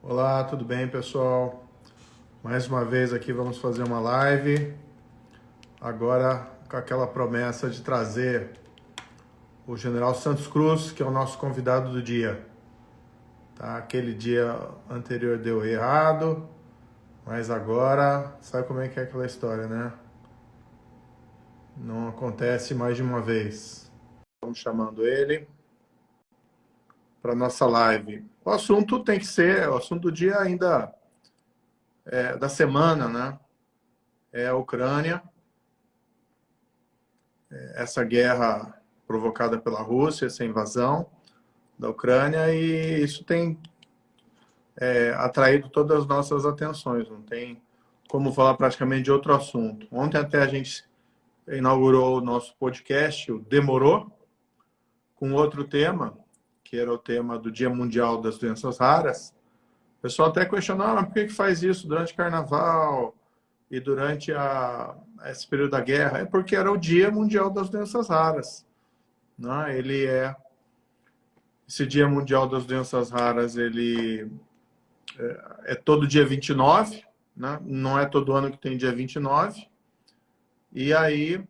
Olá, tudo bem, pessoal? Mais uma vez aqui vamos fazer uma live, agora com aquela promessa de trazer o General Santos Cruz, que é o nosso convidado do dia. Tá? Aquele dia anterior deu errado, mas agora sabe como é que é aquela história, né? Não acontece mais de uma vez. Estamos chamando ele para nossa live. O assunto tem que ser, o assunto do dia ainda é da semana, né? É a Ucrânia. Essa guerra provocada pela Rússia, essa invasão da Ucrânia, e isso tem atraído todas as nossas atenções. Não tem como falar praticamente de outro assunto. Ontem até a gente inaugurou o nosso podcast, o Demorou, com outro tema, que era o tema do Dia Mundial das Doenças Raras. O pessoal até questionava por que faz isso durante o Carnaval e durante esse período da guerra. É porque era o Dia Mundial das Doenças Raras. Né? Esse Dia Mundial das Doenças Raras, ele é todo dia 29, né? Não é todo ano que tem dia 29. E aí,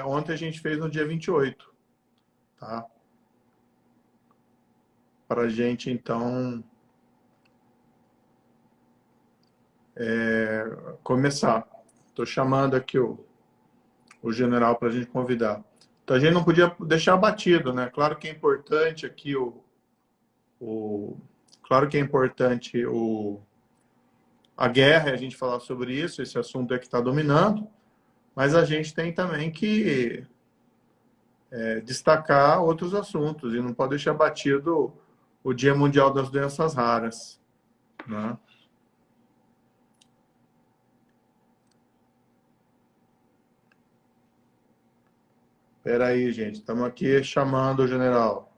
ontem a gente fez no dia 28, tá? Para a gente, então, começar. Estou chamando aqui o general para a gente convidar. Então, a gente não podia deixar batido, né? Claro que é importante aqui claro que é importante a guerra, e a gente falar sobre isso, esse assunto é que está dominando, mas a gente tem também que destacar outros assuntos e não pode deixar batido o Dia Mundial das Doenças Raras. Né? Espera aí, gente. Estamos aqui chamando o general.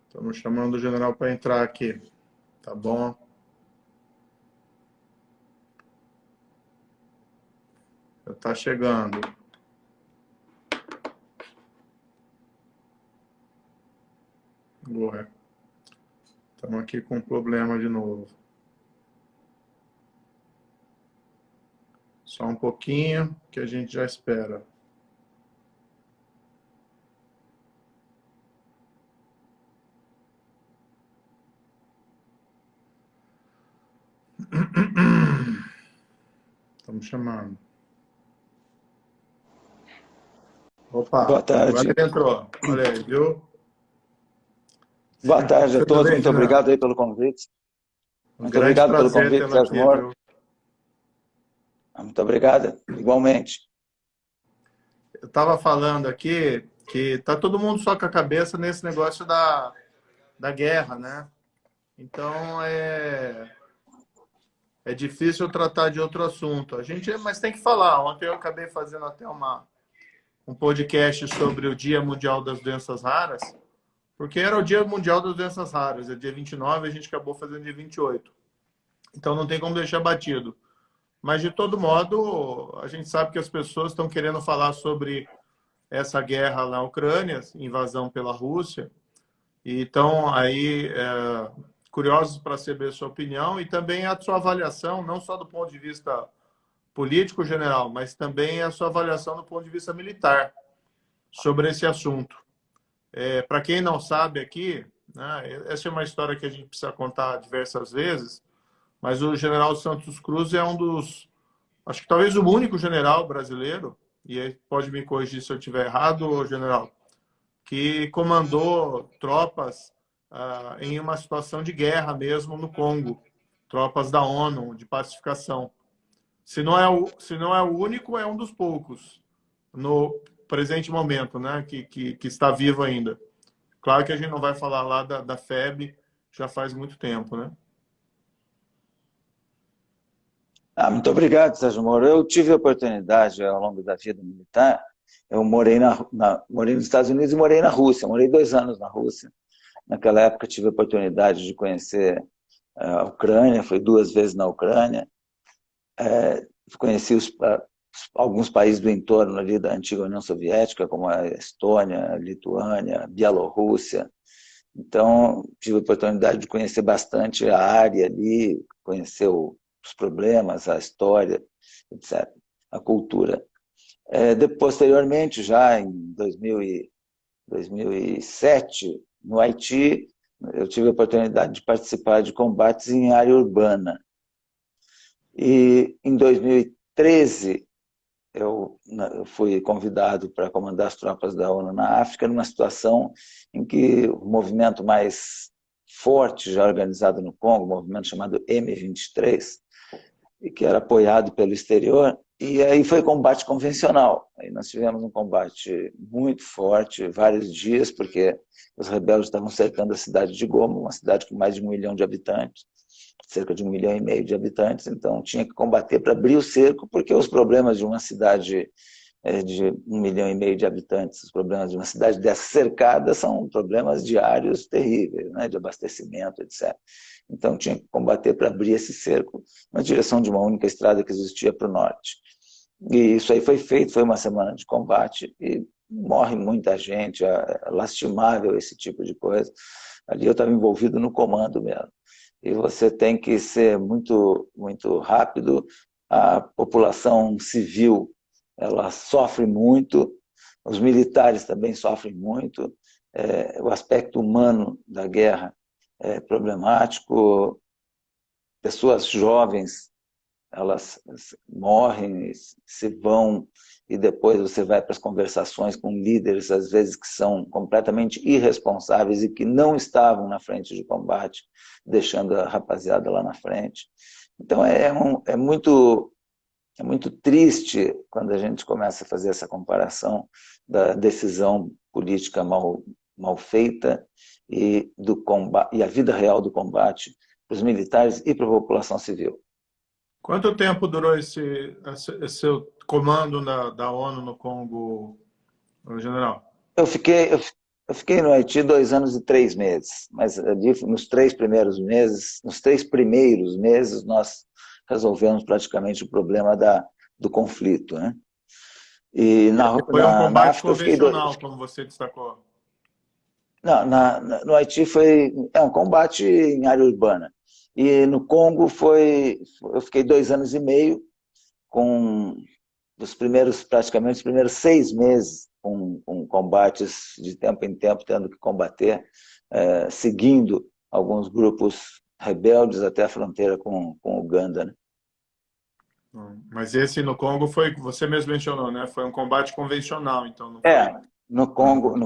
Estamos chamando o general para entrar aqui. Tá bom? Está chegando. Ué. Estamos aqui com um problema de novo. Só um pouquinho que a gente já espera. Estamos chamando. Boa Opa, agora tarde. ele entrou. Olha aí, viu? Boa tarde a Tudo todos. bem, Muito general? obrigado aí pelo convite. Um Muito grande obrigado pelo prazer convite, tê-lo Sérgio aqui, Moro. viu? Muito obrigado. Igualmente. Eu estava falando aqui que tá todo mundo só com a cabeça nesse negócio da guerra, né? Então é difícil tratar de outro assunto. Mas tem que falar. Ontem eu acabei fazendo até um podcast sobre o Dia Mundial das Doenças Raras, porque era o Dia Mundial das Doenças Raras, é dia 29, a gente acabou fazendo dia 28. Então não tem como deixar batido. Mas de todo modo, a gente sabe que as pessoas estão querendo falar sobre essa guerra na Ucrânia, invasão pela Rússia, e estão aí curiosos para saber a sua opinião e também a sua avaliação, não só do ponto de vista político general, mas também a sua avaliação do ponto de vista militar sobre esse assunto. Para quem não sabe aqui, né, essa é uma história que a gente precisa contar diversas vezes, mas o general Santos Cruz é um dos, acho que talvez o único general brasileiro, e aí pode me corrigir se eu estiver errado, general, que comandou tropas em uma situação de guerra mesmo no Congo, tropas da ONU de pacificação. Se não é o único, é um dos poucos no presente momento, né, que está vivo ainda. Claro que a gente não vai falar lá da FEB, já faz muito tempo, né? Muito obrigado, Sérgio Moro. Eu tive a oportunidade ao longo da vida militar. Eu morei nos Estados Unidos e morei na Rússia. Morei 2 anos na Rússia. Naquela época tive a oportunidade de conhecer a Ucrânia. Fui 2 vezes na Ucrânia. Conheci alguns países do entorno ali da antiga União Soviética, como a Estônia, a Lituânia, a Bielorrússia. Então, tive a oportunidade de conhecer bastante a área ali, conhecer os problemas, a história, etc., a cultura. Posteriormente, já em 2007, no Haiti, eu tive a oportunidade de participar de combates em área urbana. E em 2013, eu fui convidado para comandar as tropas da ONU na África, numa situação em que o movimento mais forte já organizado no Congo, um movimento chamado M23, e que era apoiado pelo exterior, e aí foi combate convencional. Aí nós tivemos um combate muito forte, vários dias, porque os rebeldes estavam cercando a cidade de Goma, uma cidade com mais de 1 milhão de habitantes, cerca de 1,5 milhão de habitantes, então tinha que combater para abrir o cerco, porque os problemas de uma cidade de 1,5 milhão de habitantes, os problemas de uma cidade dessa cercada são problemas diários terríveis, né, de abastecimento, etc. Então tinha que combater para abrir esse cerco na direção de uma única estrada que existia para o norte. E isso aí foi feito, foi uma semana de combate e morre muita gente, é lastimável esse tipo de coisa. Ali eu estava envolvido no comando mesmo. E você tem que ser muito, muito rápido. A população civil, ela sofre muito, os militares também sofrem muito, o aspecto humano da guerra é problemático, pessoas jovens, elas morrem, se vão, e depois você vai para as conversações com líderes, às vezes que são completamente irresponsáveis e que não estavam na frente de combate, deixando a rapaziada lá na frente. Então é muito triste quando a gente começa a fazer essa comparação da decisão política mal feita e do combate, e a vida real do combate para os militares e para a população civil. Quanto tempo durou esse seu comando da ONU no Congo, general? Eu fiquei no Haiti 2 anos e 3 meses, mas ali, nos 3 primeiros meses, nós resolvemos praticamente o problema do conflito, né? E Foi um combate África eu fiquei convencional, como você destacou. Não, no Haiti foi um combate em área urbana. E no Congo eu fiquei 2 anos e meio, praticamente os primeiros 6 meses, com combates de tempo em tempo, tendo que combater, seguindo alguns grupos rebeldes até a fronteira com Uganda, né? Mas esse no Congo foi, você mesmo mencionou, né? Foi um combate convencional, então não foi... No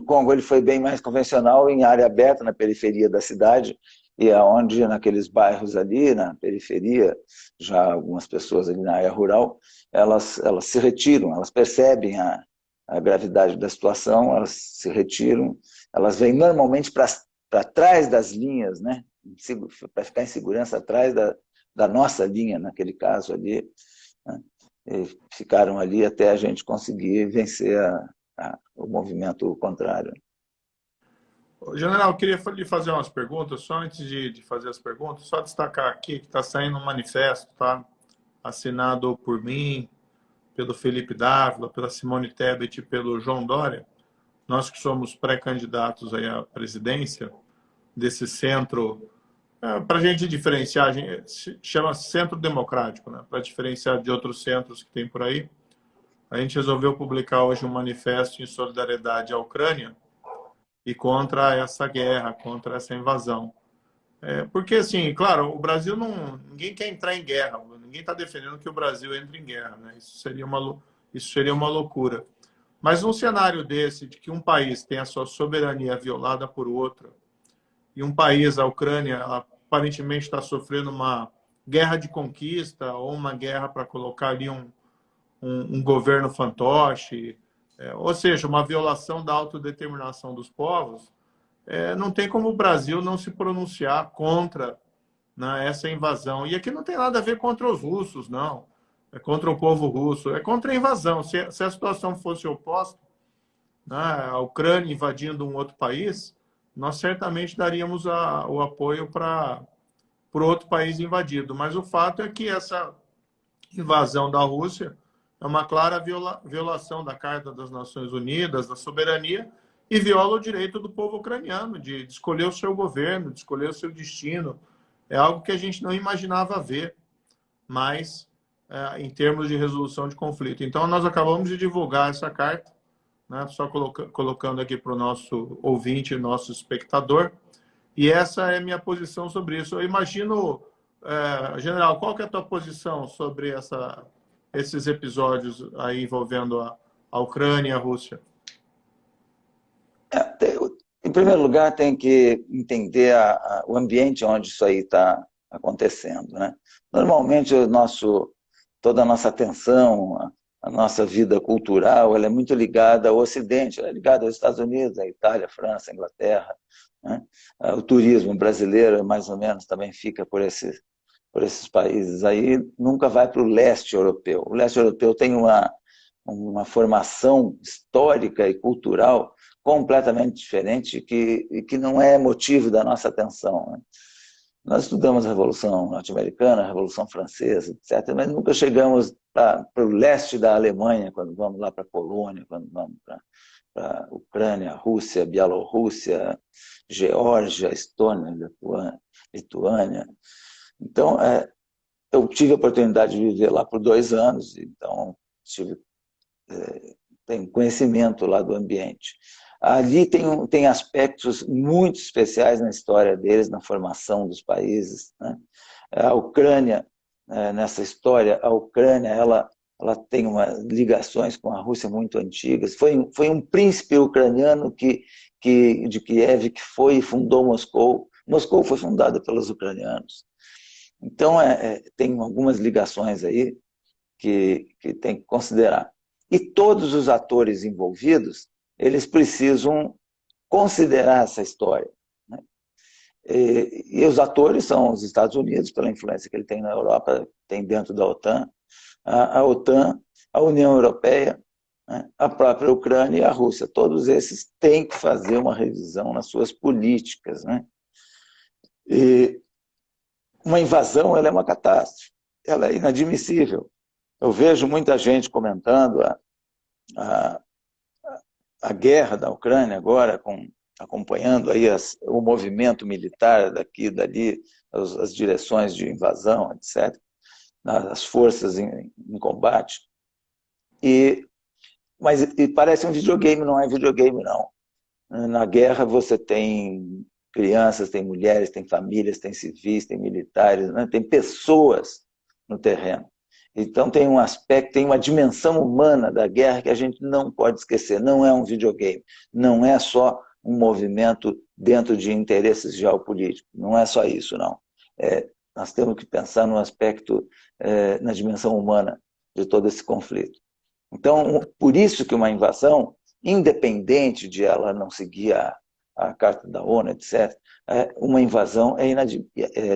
Congo ele foi bem mais convencional, em área aberta, na periferia da cidade, e onde naqueles bairros ali, na periferia, já algumas pessoas ali na área rural, elas se retiram, elas percebem a gravidade da situação, elas se retiram, elas vêm normalmente para trás das linhas, né? Para ficar em segurança atrás da nossa linha, naquele caso ali, né? E ficaram ali até a gente conseguir vencer o movimento contrário. General, eu queria lhe fazer umas perguntas, só antes de fazer as perguntas, só destacar aqui que está saindo um manifesto, tá? Assinado por mim, pelo Felipe Dávila, pela Simone Tebet e pelo João Dória, nós que somos pré-candidatos aí à presidência desse centro, para a gente diferenciar, chama Centro Democrático, né? Para diferenciar de outros centros que tem por aí, a gente resolveu publicar hoje um manifesto em solidariedade à Ucrânia e contra essa guerra, contra essa invasão. Porque, assim, claro, o Brasil ninguém quer entrar em guerra, ninguém está defendendo que o Brasil entre em guerra, né? Isso seria uma loucura. Mas num cenário desse, de que um país tem a sua soberania violada por outro, e um país, a Ucrânia, aparentemente está sofrendo uma guerra de conquista ou uma guerra para colocar ali um governo fantoche, ou seja, uma violação da autodeterminação dos povos, não tem como o Brasil não se pronunciar contra, né, essa invasão. E aqui não tem nada a ver contra os russos, não. É contra o povo russo, é contra a invasão. Se a situação fosse oposta, né, a Ucrânia invadindo um outro país, nós certamente daríamos o apoio para outro país invadido. Mas o fato é que essa invasão da Rússia é uma clara violação da Carta das Nações Unidas, da soberania, e viola o direito do povo ucraniano de escolher o seu governo, de escolher o seu destino. É algo que a gente não imaginava ver, mas em termos de resolução de conflito. Então, nós acabamos de divulgar essa carta, né? Só colocando aqui para o nosso ouvinte, nosso espectador, e essa é minha posição sobre isso. Eu imagino, general, qual que é a tua posição sobre esses episódios aí envolvendo a Ucrânia e a Rússia? Em primeiro lugar, tem que entender o ambiente onde isso aí está acontecendo, né? Normalmente, toda a nossa atenção, a nossa vida cultural, ela é muito ligada ao Ocidente, ela é ligada aos Estados Unidos, à Itália, à França, à Inglaterra, né? O turismo brasileiro, mais ou menos, também fica por esses países aí, nunca vai para o leste europeu. O leste europeu tem uma formação histórica e cultural completamente diferente que não é motivo da nossa atenção, né? Nós estudamos a Revolução Norte-Americana, a Revolução Francesa, etc., mas nunca chegamos para o leste da Alemanha, quando vamos lá para a Polônia, quando vamos para a Ucrânia, Rússia, Bielorrússia, Geórgia, Estônia, Lituânia. Então, eu tive a oportunidade de viver lá por 2 anos, então tenho conhecimento lá do ambiente. Ali tem aspectos muito especiais na história deles, na formação dos países, né? A Ucrânia, nessa história, a Ucrânia, ela tem ligações com a Rússia muito antigas. Foi um príncipe ucraniano de Kiev que foi e fundou Moscou. Moscou foi fundada pelos ucranianos. Então, tem algumas ligações aí que tem que considerar. E todos os atores envolvidos, eles precisam considerar essa história, né? E os atores são os Estados Unidos, pela influência que ele tem na Europa, tem dentro da OTAN, a OTAN, a União Europeia, né? A própria Ucrânia e a Rússia. Todos esses têm que fazer uma revisão nas suas políticas, né? E uma invasão, ela é uma catástrofe, ela é inadmissível. Eu vejo muita gente comentando a guerra da Ucrânia agora, acompanhando aí o movimento militar daqui e dali, as direções de invasão, etc., as forças em combate. Mas parece um videogame, não é videogame, não. Na guerra você tem crianças, tem mulheres, tem famílias, tem civis, tem militares, né? Tem pessoas no terreno. Então tem um aspecto, tem uma dimensão humana da guerra que a gente não pode esquecer. Não é um videogame, não é só um movimento dentro de interesses geopolíticos. Não é só isso, não. Nós temos que pensar no aspecto, na dimensão humana de todo esse conflito. Então, por isso que uma invasão, independente de ela não seguir a Carta da ONU, etc., uma invasão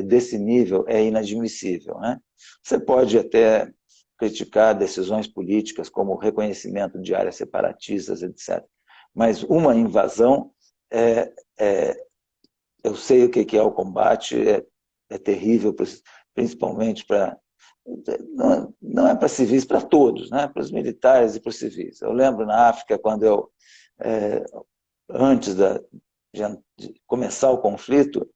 desse nível é inadmissível, né? Você pode até criticar decisões políticas como o reconhecimento de áreas separatistas, etc., mas uma invasão, eu sei o que é o combate, é terrível, principalmente para... Não é para civis, para todos, né? Para os militares e para os civis. Eu lembro na África, quando antes de começar o conflito,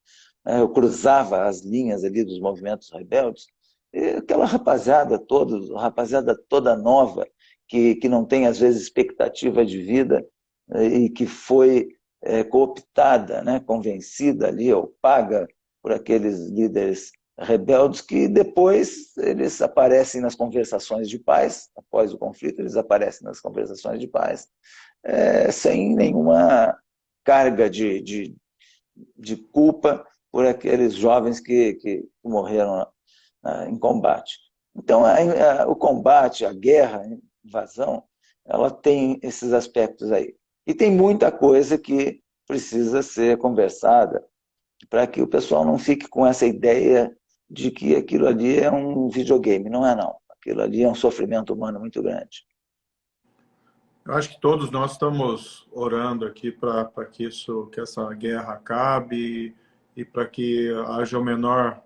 eu cruzava as linhas ali dos movimentos rebeldes, e aquela rapaziada toda nova, que não tem, às vezes, expectativa de vida, e que foi cooptada, né, convencida ali, ou paga por aqueles líderes rebeldes, que depois eles aparecem nas conversações de paz, após o conflito, eles aparecem nas conversações de paz, sem nenhuma carga de culpa por aqueles jovens que morreram em combate. Então, o combate, a guerra, a invasão, ela tem esses aspectos aí. E tem muita coisa que precisa ser conversada para que o pessoal não fique com essa ideia de que aquilo ali é um videogame. Não é, não. Aquilo ali é um sofrimento humano muito grande. Eu acho que todos nós estamos orando aqui para que essa guerra acabe e para que haja o menor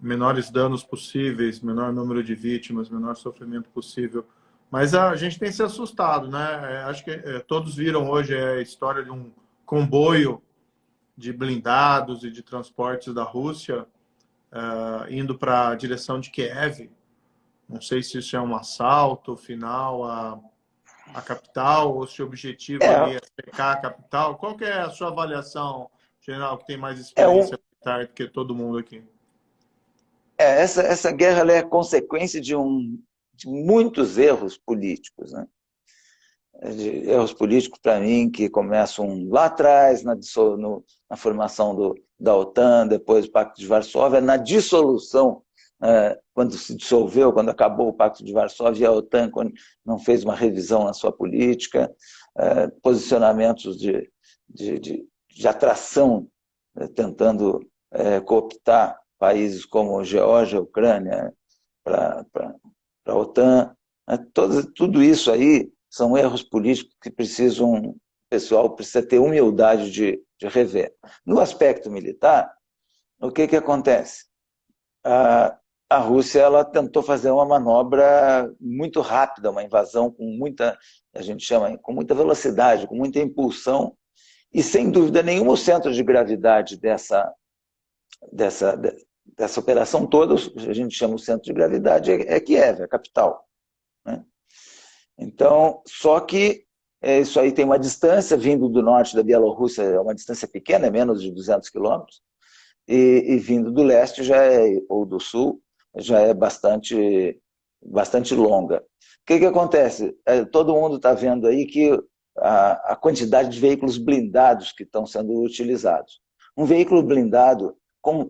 menores danos possíveis, menor número de vítimas, menor sofrimento possível. Mas a gente tem se assustado, né? Acho que todos viram hoje a história de um comboio de blindados e de transportes da Rússia indo para a direção de Kiev. Não sei se isso é um assalto final à capital ou se o objetivo ali é cercar a capital. Qual que é a sua avaliação, general, que tem mais experiência militar do que todo mundo aqui? Essa guerra ela é consequência de muitos erros políticos, né? De erros políticos, para mim, que começam lá atrás, na formação da OTAN, depois do Pacto de Varsóvia, na dissolução, quando se dissolveu, quando acabou o Pacto de Varsóvia, a OTAN quando não fez uma revisão na sua política, posicionamentos de atração, tentando cooptar países como Geórgia, Ucrânia, para a OTAN. Tudo isso aí são erros políticos que o pessoal precisa ter humildade de rever. No aspecto militar, o que acontece? A Rússia ela tentou fazer uma manobra muito rápida, uma invasão a gente chama, com muita velocidade, com muita impulsão, e sem dúvida nenhuma o centro de gravidade dessa operação toda, a gente chama o centro de gravidade, é Kiev, a capital, né? Então, só que isso aí tem uma distância, vindo do norte da Bielorrússia, é uma distância pequena, é menos de 200 quilômetros, e vindo do leste ou do sul, já é bastante longa. O que acontece? Todo mundo está vendo aí que a quantidade de veículos blindados que estão sendo utilizados. Um veículo blindado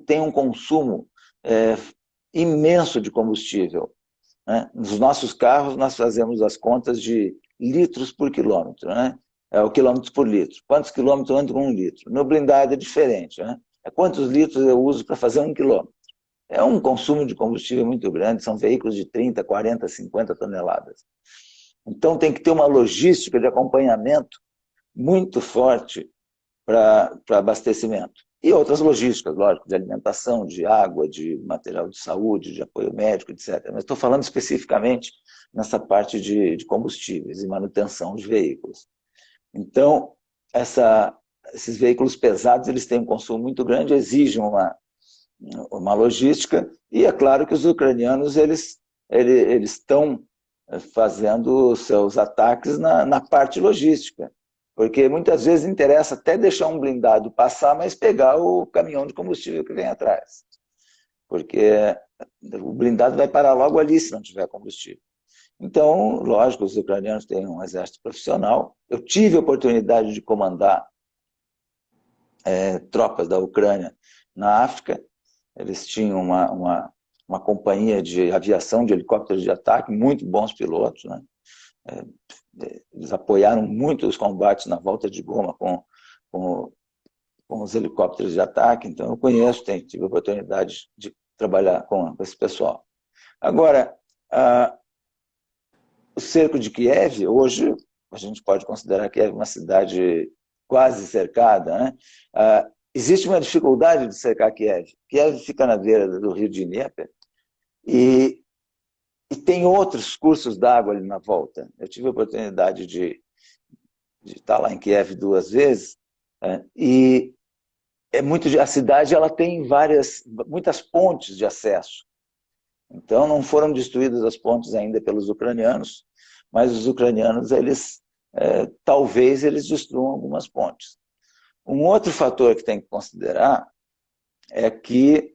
tem um consumo imenso de combustível, né? Nos nossos carros, nós fazemos as contas de litros por quilômetro, né? O quilômetro por litro. Quantos quilômetros entra um litro? No blindado é diferente, né? Quantos litros eu uso para fazer 1 quilômetro? É um consumo de combustível muito grande, são veículos de 30, 40, 50 toneladas. Então tem que ter uma logística de acompanhamento muito forte para abastecimento. E outras logísticas, lógico, de alimentação, de água, de material de saúde, de apoio médico, etc. Mas estou falando especificamente nessa parte de combustíveis e manutenção de veículos. Então, esses veículos pesados eles têm um consumo muito grande, exigem uma logística, e é claro que os ucranianos eles estão fazendo seus ataques na parte logística, porque muitas vezes interessa até deixar um blindado passar, mas pegar o caminhão de combustível que vem atrás, porque o blindado vai parar logo ali se não tiver combustível. Então, lógico, os ucranianos têm um exército profissional. Eu tive a oportunidade de comandar tropas da Ucrânia na África. Eles tinham uma companhia de aviação, de helicópteros de ataque, muito bons pilotos, né? Eles apoiaram muito os combates na volta de Goma com os helicópteros de ataque, então eu conheço, tive a oportunidade de trabalhar com esse pessoal. Agora, o cerco de Kiev, hoje, a gente pode considerar Kiev uma cidade quase cercada, né? Existe uma dificuldade de cercar Kiev. Kiev fica na beira do rio de Dnieper e tem outros cursos d'água ali na volta. Eu tive a oportunidade de estar lá em Kiev 2 vezes, e a cidade ela tem muitas pontes de acesso. Então não foram destruídas as pontes ainda pelos ucranianos, mas os ucranianos talvez eles destruam algumas pontes. Um outro fator que tem que considerar é que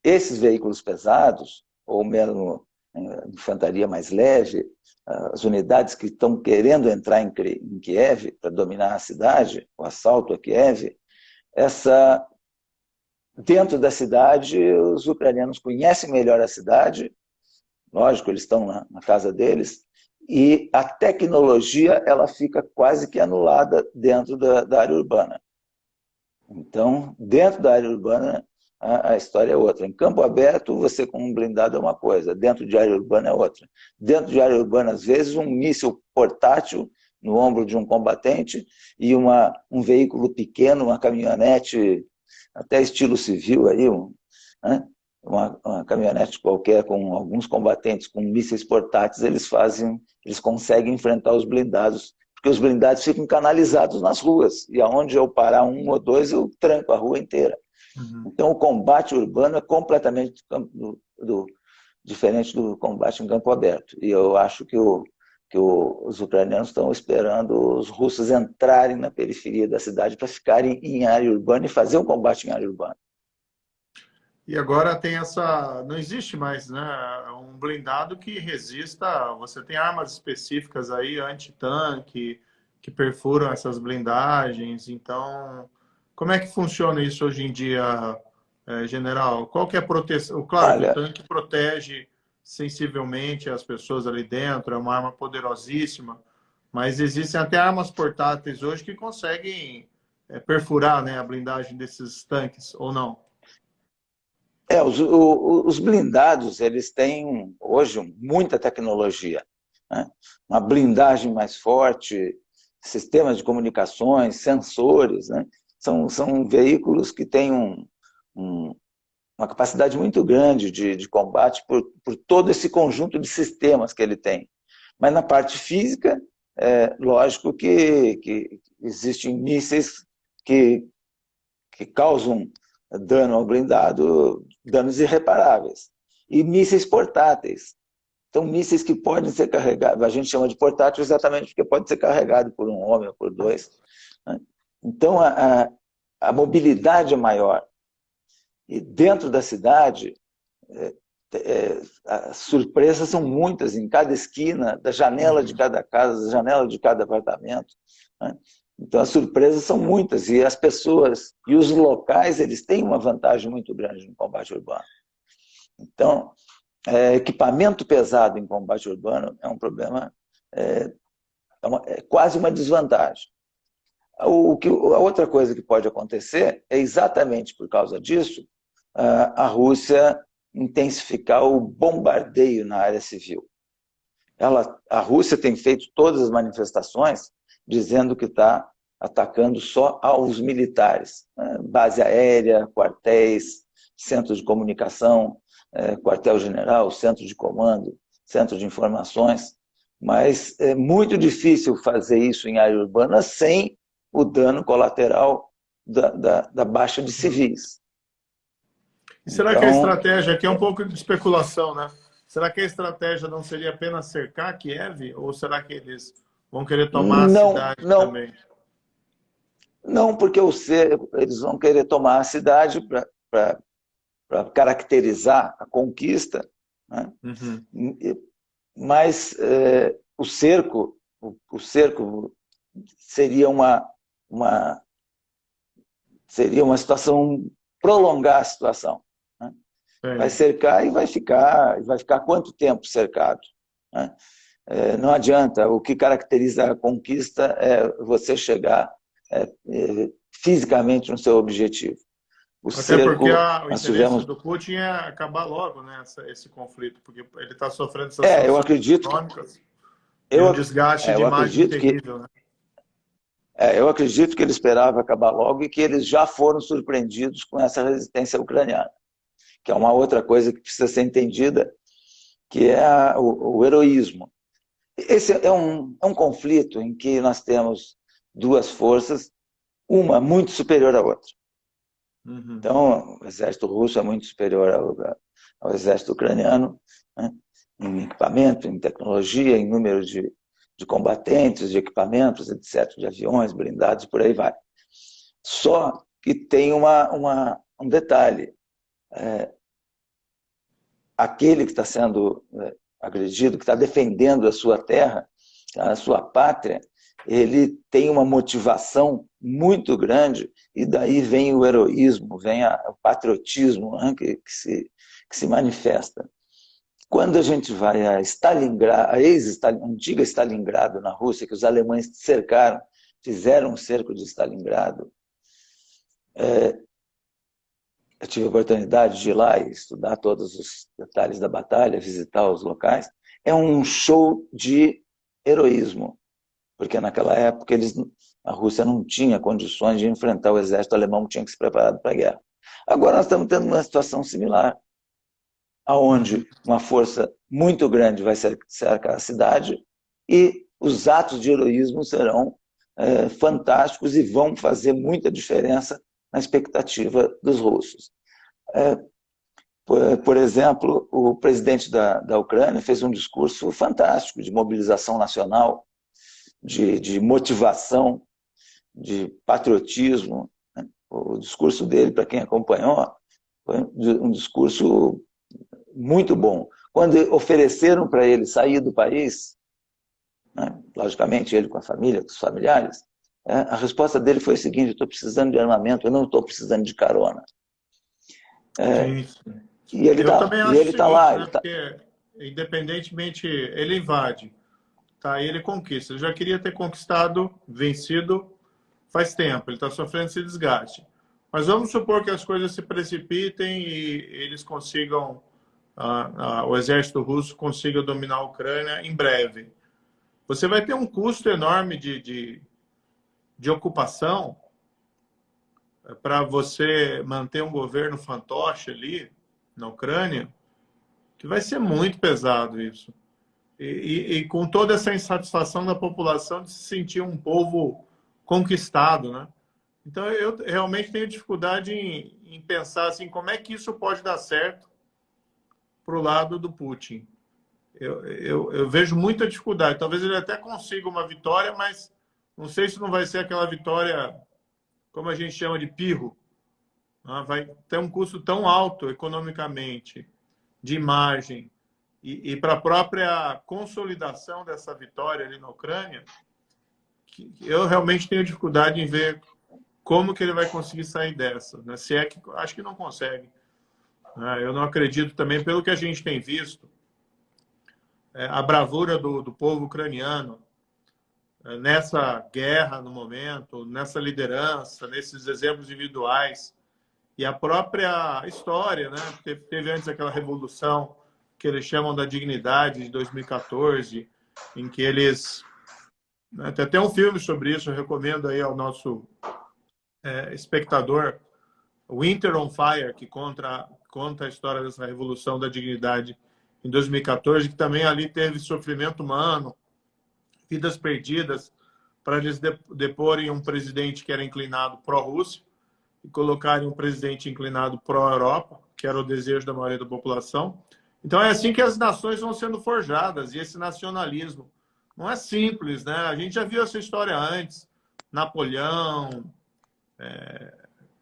esses veículos pesados, ou mesmo infantaria mais leve, as unidades que estão querendo entrar em Kiev para dominar a cidade, o assalto a Kiev, dentro da cidade, os ucranianos conhecem melhor a cidade, lógico, eles estão na casa deles, e a tecnologia ela fica quase que anulada dentro da área urbana. Então, dentro da área urbana, a história é outra. Em campo aberto, você com um blindado é uma coisa, dentro de área urbana é outra. Dentro de área urbana, às vezes, um míssil portátil no ombro de um combatente e um veículo pequeno, uma caminhonete, até estilo civil, aí, né? Uma caminhonete qualquer com alguns combatentes com mísseis portáteis, eles conseguem enfrentar os blindados, porque os blindados ficam canalizados nas ruas, e aonde eu parar um ou dois, eu tranco a rua inteira. Uhum. Então, o combate urbano é completamente diferente do combate em campo aberto. E eu acho que os ucranianos estão esperando os russos entrarem na periferia da cidade para ficarem em área urbana e fazer um combate em área urbana. E agora tem essa... Não existe mais, né? Um blindado que resista... Você tem armas específicas aí, anti-tanque, que perfuram essas blindagens. Então, como é que funciona isso hoje em dia, general? Qual que é a proteção? Claro que o Olha, tanque protege sensivelmente as pessoas ali dentro, é uma arma poderosíssima, mas existem até armas portáteis hoje que conseguem perfurar, né, a blindagem desses tanques, ou não? os blindados, eles têm hoje muita tecnologia, né? Uma blindagem mais forte, sistemas de comunicações, sensores, né? São veículos que têm uma capacidade muito grande de combate por todo esse conjunto de sistemas que ele tem. Mas na parte física, lógico que existem mísseis que causam dano ao blindado, danos irreparáveis. E mísseis portáteis. Então, mísseis que podem ser carregados, a gente chama de portátil exatamente porque pode ser carregado por um homem ou por dois, né? Então, a mobilidade é maior. E dentro da cidade, as surpresas são muitas, em cada esquina, da janela de cada casa, da janela de cada apartamento, né? Então, as surpresas são muitas, e as pessoas e os locais, eles têm uma vantagem muito grande no combate urbano. Então, equipamento pesado em combate urbano é um problema, é quase uma desvantagem. A outra coisa que pode acontecer é exatamente por causa disso, a Rússia intensificar o bombardeio na área civil. A Rússia tem feito todas as manifestações dizendo que está atacando só aos militares, né? Base aérea, quartéis, centros de comunicação, quartel-general, centro de comando, centro de informações, mas é muito difícil fazer isso em área urbana sem o dano colateral da baixa de civis. E será que a Então, estratégia, aqui é um pouco de especulação, né? Será que a estratégia não seria apenas cercar Kiev? Ou será que eles vão querer tomar a não, cidade não, também? não, porque eles vão querer tomar a cidade para caracterizar a conquista, né? Uhum. Mas o cerco seria seria uma situação, prolongar a situação, né? Vai cercar e vai ficar quanto tempo cercado, né? Não adianta, o que caracteriza a conquista é você chegar fisicamente no seu objetivo. O Até porque cerco, o nós interesse tivemos... do Putin é acabar logo, né, esse conflito, porque ele está sofrendo essas eu sanções acredito que econômicas e um desgaste de eu imagem acredito que terrível, né? eu acredito que ele esperava acabar logo e que eles já foram surpreendidos com essa resistência ucraniana, que é uma outra coisa que precisa ser entendida, que é o heroísmo. Esse é um conflito em que nós temos duas forças, uma muito superior à outra. Uhum. Então, o exército russo é muito superior ao exército ucraniano, né? Em equipamento, em tecnologia, em número de combatentes, de equipamentos, etc., de aviões, blindados, por aí vai. Só que tem um detalhe. Aquele que está sendo agredido, que está defendendo a sua terra, a sua pátria, ele tem uma motivação muito grande, e daí vem o heroísmo, vem o patriotismo, né, que se manifesta. Quando a gente vai a Stalingrado, a antiga Stalingrado na Rússia, que os alemães cercaram, fizeram um cerco de Stalingrado, eu tive a oportunidade de ir lá e estudar todos os detalhes da batalha, visitar os locais. É um show de heroísmo, porque naquela época a Rússia não tinha condições de enfrentar o exército alemão, que tinha que se preparar para a guerra. Agora nós estamos tendo uma situação similar, onde uma força muito grande vai cercar a cidade e os atos de heroísmo serão fantásticos e vão fazer muita diferença na expectativa dos russos. Por exemplo, o presidente da Ucrânia fez um discurso fantástico de mobilização nacional, de motivação, de patriotismo. O discurso dele, para quem acompanhou, foi um discurso muito bom. Quando ofereceram para ele sair do país, né, logicamente ele com a família, com os familiares, a resposta dele foi a seguinte: eu estou precisando de armamento, eu não estou precisando de carona. Sim, sim. E ele Eu também acho o está seguinte, lá. né? Porque, independentemente, ele invade, tá? Ele conquista. Ele já queria ter conquistado, vencido faz tempo. Ele está sofrendo esse desgaste. Mas vamos supor que as coisas se precipitem e eles consigam, o exército russo consiga dominar a Ucrânia em breve. Você vai ter um custo enorme de ocupação para você manter um governo fantoche ali na Ucrânia, que vai ser muito pesado isso. E com toda essa insatisfação da população de se sentir um povo conquistado, né? Então, eu realmente tenho dificuldade em pensar assim, como é que isso pode dar certo para o lado do Putin. Eu vejo muita dificuldade. Talvez ele até consiga uma vitória, mas não sei se não vai ser aquela vitória, como a gente chama de pirro. Né? Vai ter um custo tão alto economicamente, de imagem, e para a própria consolidação dessa vitória ali na Ucrânia, que eu realmente tenho dificuldade em ver como que ele vai conseguir sair dessa. Né? Se é que acho que não consegue. Né? Eu não acredito também, pelo que a gente tem visto, a bravura do povo ucraniano nessa guerra no momento, nessa liderança, nesses exemplos individuais e a própria história, né? Porque teve antes aquela revolução que eles chamam da dignidade de 2014, em que eles... Tem até um filme sobre isso, eu recomendo aí ao nosso espectador, Winter on Fire, que conta a história dessa revolução da dignidade em 2014, que também ali teve sofrimento humano, vidas perdidas, para eles deporem um presidente que era inclinado pró-Rússia e colocarem um presidente inclinado pró-Europa, que era o desejo da maioria da população. Então é assim que as nações vão sendo forjadas, e esse nacionalismo não é simples, né? A gente já viu essa história antes, Napoleão,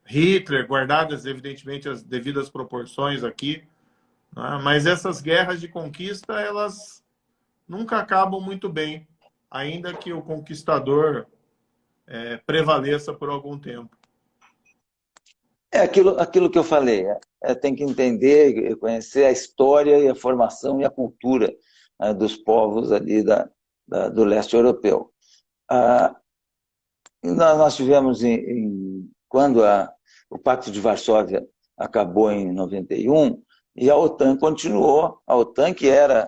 Hitler, guardadas evidentemente as devidas proporções aqui, né? Mas essas guerras de conquista, elas nunca acabam muito bem, ainda que o conquistador prevaleça por algum tempo. Aquilo que eu falei, tem que entender e conhecer a história e a formação e a cultura dos povos ali do leste europeu. Nós tivemos, quando o Pacto de Varsóvia acabou em 91, e a OTAN continuou, a OTAN que era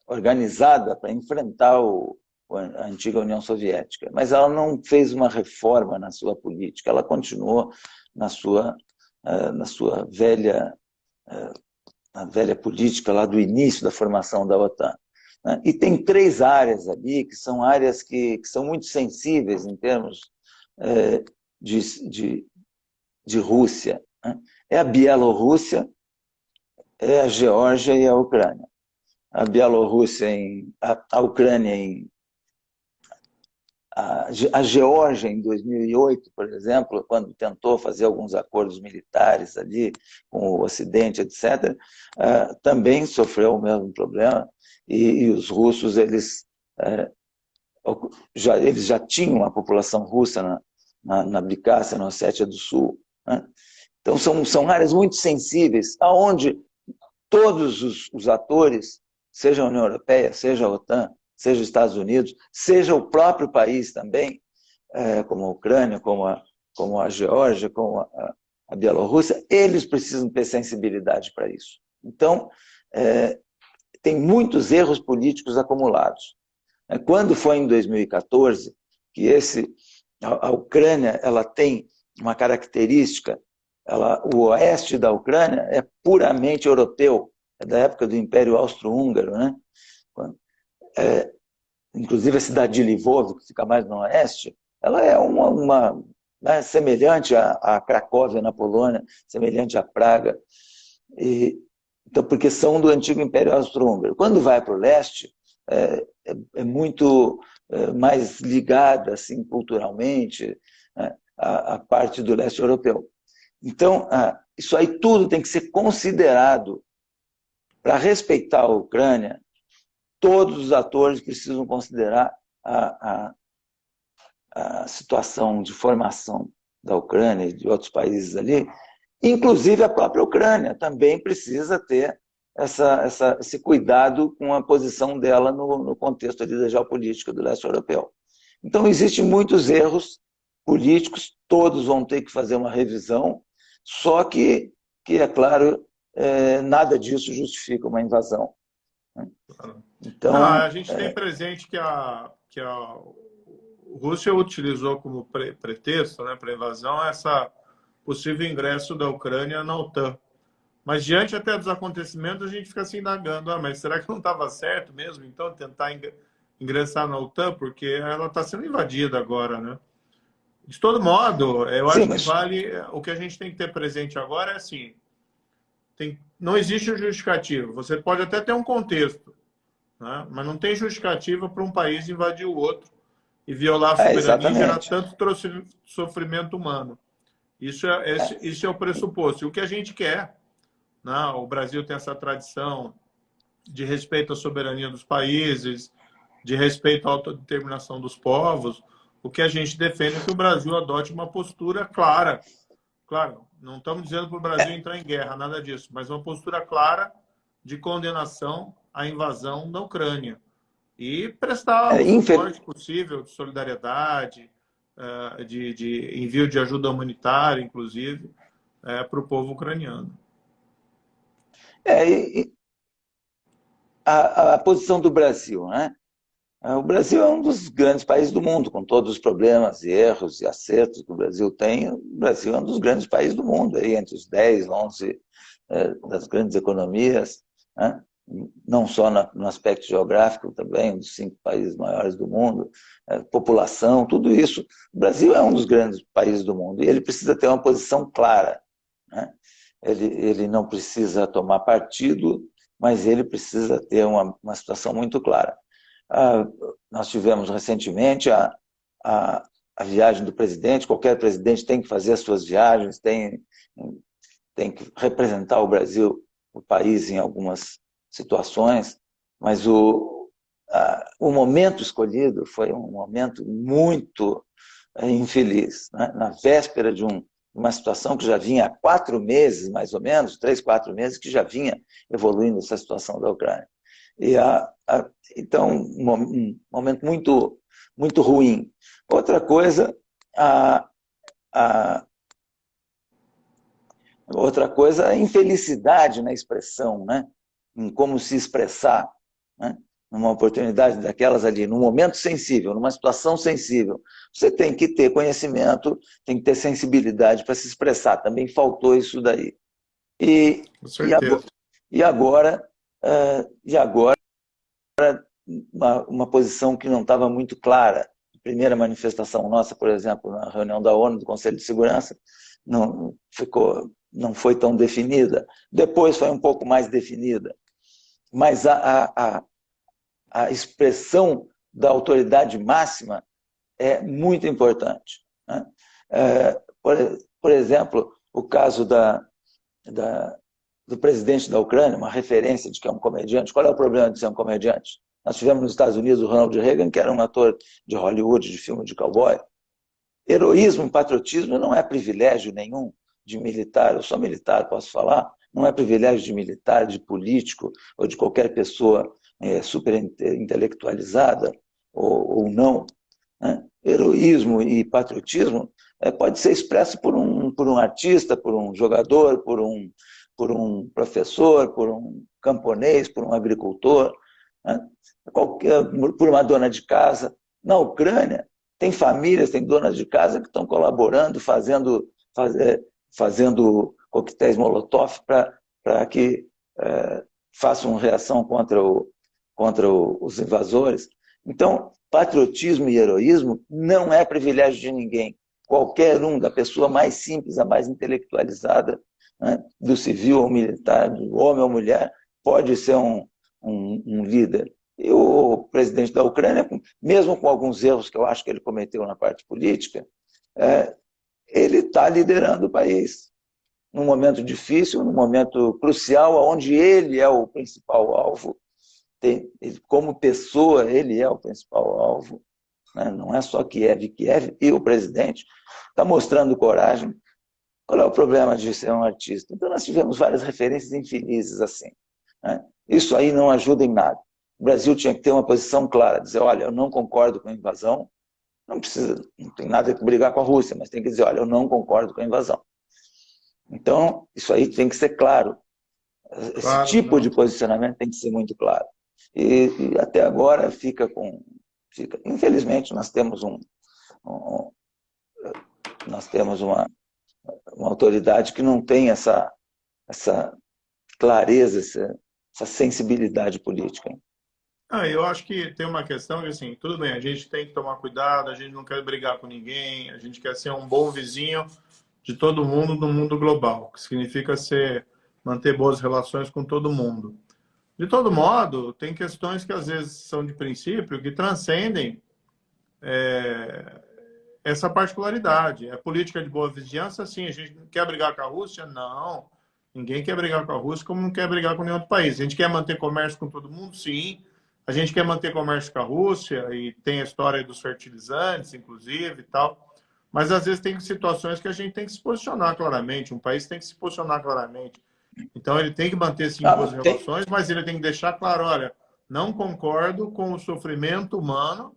organizada para enfrentar a antiga União Soviética, mas ela não fez uma reforma na sua política, ela continuou na sua velha política lá do início da formação da OTAN. E tem 3 áreas ali que são áreas que são muito sensíveis em termos de Rússia. É a Bielorrússia, é a Geórgia e a Ucrânia. A Bielorrússia, a Ucrânia, a Geórgia, em 2008, por exemplo, quando tentou fazer alguns acordos militares ali com o Ocidente, etc., também sofreu o mesmo problema, e os russos eles já tinham a população russa na Abkhazia, na Ossétia do Sul. Né? Então são áreas muito sensíveis, aonde todos os atores, seja a União Europeia, seja a OTAN, seja os Estados Unidos, seja o próprio país também, como a Ucrânia, como a Geórgia, como a Bielorrússia, eles precisam ter sensibilidade para isso. Então, tem muitos erros políticos acumulados. Quando foi em 2014 que a Ucrânia ela tem uma característica. O oeste da Ucrânia é puramente europeu, é da época do Império Austro-Húngaro, né? Inclusive a cidade de Lvov, que fica mais no oeste, ela é né, semelhante a Cracóvia na Polônia, semelhante a Praga, então, porque são do antigo Império Austro-Húngaro. Quando vai para o leste, é muito mais ligada assim, culturalmente, né, a parte do leste europeu. Então, isso aí tudo tem que ser considerado para respeitar a Ucrânia. Todos os atores precisam considerar a situação de formação da Ucrânia e de outros países ali, inclusive a própria Ucrânia também precisa ter esse cuidado com a posição dela no contexto ali da geopolítica do leste europeu. Então, existem muitos erros políticos, todos vão ter que fazer uma revisão, só que é claro, nada disso justifica uma invasão. Então, a gente tem presente que a Rússia utilizou como pretexto, né, para a invasão essa possível ingresso da Ucrânia na OTAN. Mas diante até dos acontecimentos, a gente fica se indagando, mas será que não estava certo mesmo, então, tentar ingressar na OTAN? Porque ela está sendo invadida agora, né? De todo modo, eu acho que vale... O que a gente tem que ter presente agora é assim, não existe um justificativo. Você pode até ter um contexto, né? Mas não tem justificativa para um país invadir o outro e violar a soberania e gerar tanto sofrimento humano. Isso é o pressuposto. E o que a gente quer, né? O Brasil tem essa tradição de respeito à soberania dos países, de respeito à autodeterminação dos povos. O que a gente defende é que o Brasil adote uma postura clara. Claro, não estamos dizendo para o Brasil entrar em guerra, nada disso, mas uma postura clara de condenação à invasão da Ucrânia. E prestar o suporte possível de solidariedade, de envio de ajuda humanitária, inclusive, para o povo ucraniano. A posição do Brasil, né? O Brasil é um dos grandes países do mundo, com todos os problemas, erros e acertos que o Brasil tem. O Brasil é um dos grandes países do mundo, aí, entre os 10, 11 das grandes economias, né? Não só no aspecto geográfico, também um dos 5 países maiores do mundo, população, tudo isso. O Brasil é um dos grandes países do mundo e ele precisa ter uma posição clara, né? Ele não precisa tomar partido, mas ele precisa ter uma situação muito clara. Nós tivemos recentemente a viagem do presidente. Qualquer presidente tem que fazer as suas viagens, tem que representar o Brasil, o país, em algumas situações, mas o momento escolhido foi um momento muito infeliz, né? Na véspera de uma situação que já vinha há 4 meses, mais ou menos, 3, 4 meses, que já vinha evoluindo essa situação da Ucrânia. Então, um momento muito, muito ruim. Outra coisa, a infelicidade na expressão, né? Em como se expressar, né? Numa oportunidade daquelas ali, num momento sensível, numa situação sensível. Você tem que ter conhecimento, tem que ter sensibilidade para se expressar. Também faltou isso daí. Com certeza. E agora uma posição que não estava muito clara. A primeira manifestação nossa, por exemplo, na reunião da ONU, do Conselho de Segurança, não foi tão definida. Depois foi um pouco mais definida. Mas a expressão da autoridade máxima é muito importante, né? Por exemplo, o caso do presidente da Ucrânia, uma referência de que é um comediante. Qual é o problema de ser um comediante? Nós tivemos nos Estados Unidos o Ronald Reagan, que era um ator de Hollywood, de filme de cowboy. Heroísmo e patriotismo não é privilégio nenhum de militar. Eu sou militar, posso falar. Não é privilégio de militar, de político ou de qualquer pessoa super intelectualizada ou não, né? Heroísmo e patriotismo pode ser expresso por um artista, por um jogador, por um professor, por um camponês, por um agricultor, né? Por uma dona de casa. Na Ucrânia, Tem famílias, tem donas de casa que estão colaborando, fazendo coquetéis Molotov para que façam reação contra os invasores. Então, patriotismo e heroísmo não é privilégio de ninguém. Qualquer um, da pessoa mais simples, a mais intelectualizada, né, do civil ao militar, do homem ou mulher, pode ser um líder. E o presidente da Ucrânia, mesmo com alguns erros que eu acho que ele cometeu na parte política, ele está liderando o país num momento difícil, num momento crucial, onde ele é o principal alvo. Como pessoa, ele é o principal alvo, né? Não é só Kiev e o presidente está mostrando coragem. Qual é o problema de ser um artista? Então, nós tivemos várias referências infelizes assim, né? Isso aí não ajuda em nada. O Brasil tinha que ter uma posição clara, dizer, olha, eu não concordo com a invasão, não tem nada que brigar com a Rússia, mas tem que dizer, olha, eu não concordo com a invasão. Então, isso aí tem que ser claro. Esse Claro, tipo não. de posicionamento tem que ser muito claro. E até agora infelizmente, nós temos uma autoridade que não tem essa clareza, essa sensibilidade política. Eu acho que tem uma questão que, assim, tudo bem, a gente tem que tomar cuidado, a gente não quer brigar com ninguém, a gente quer ser um bom vizinho de todo mundo no mundo global, que significa manter boas relações com todo mundo. De todo modo, tem questões que às vezes são de princípio que transcendem essa particularidade. A política de boa vizinhança, sim. A gente não quer brigar com a Rússia? Não. Ninguém quer brigar com a Rússia, como não quer brigar com nenhum outro país. A gente quer manter comércio com todo mundo? Sim. A gente quer manter comércio com a Rússia, e tem a história dos fertilizantes, inclusive, e tal. Mas, às vezes, tem situações que a gente tem que se posicionar claramente. Um país tem que se posicionar claramente. Então, ele tem que manter, sim, boas relações, mas ele tem que deixar claro, olha, não concordo com o sofrimento humano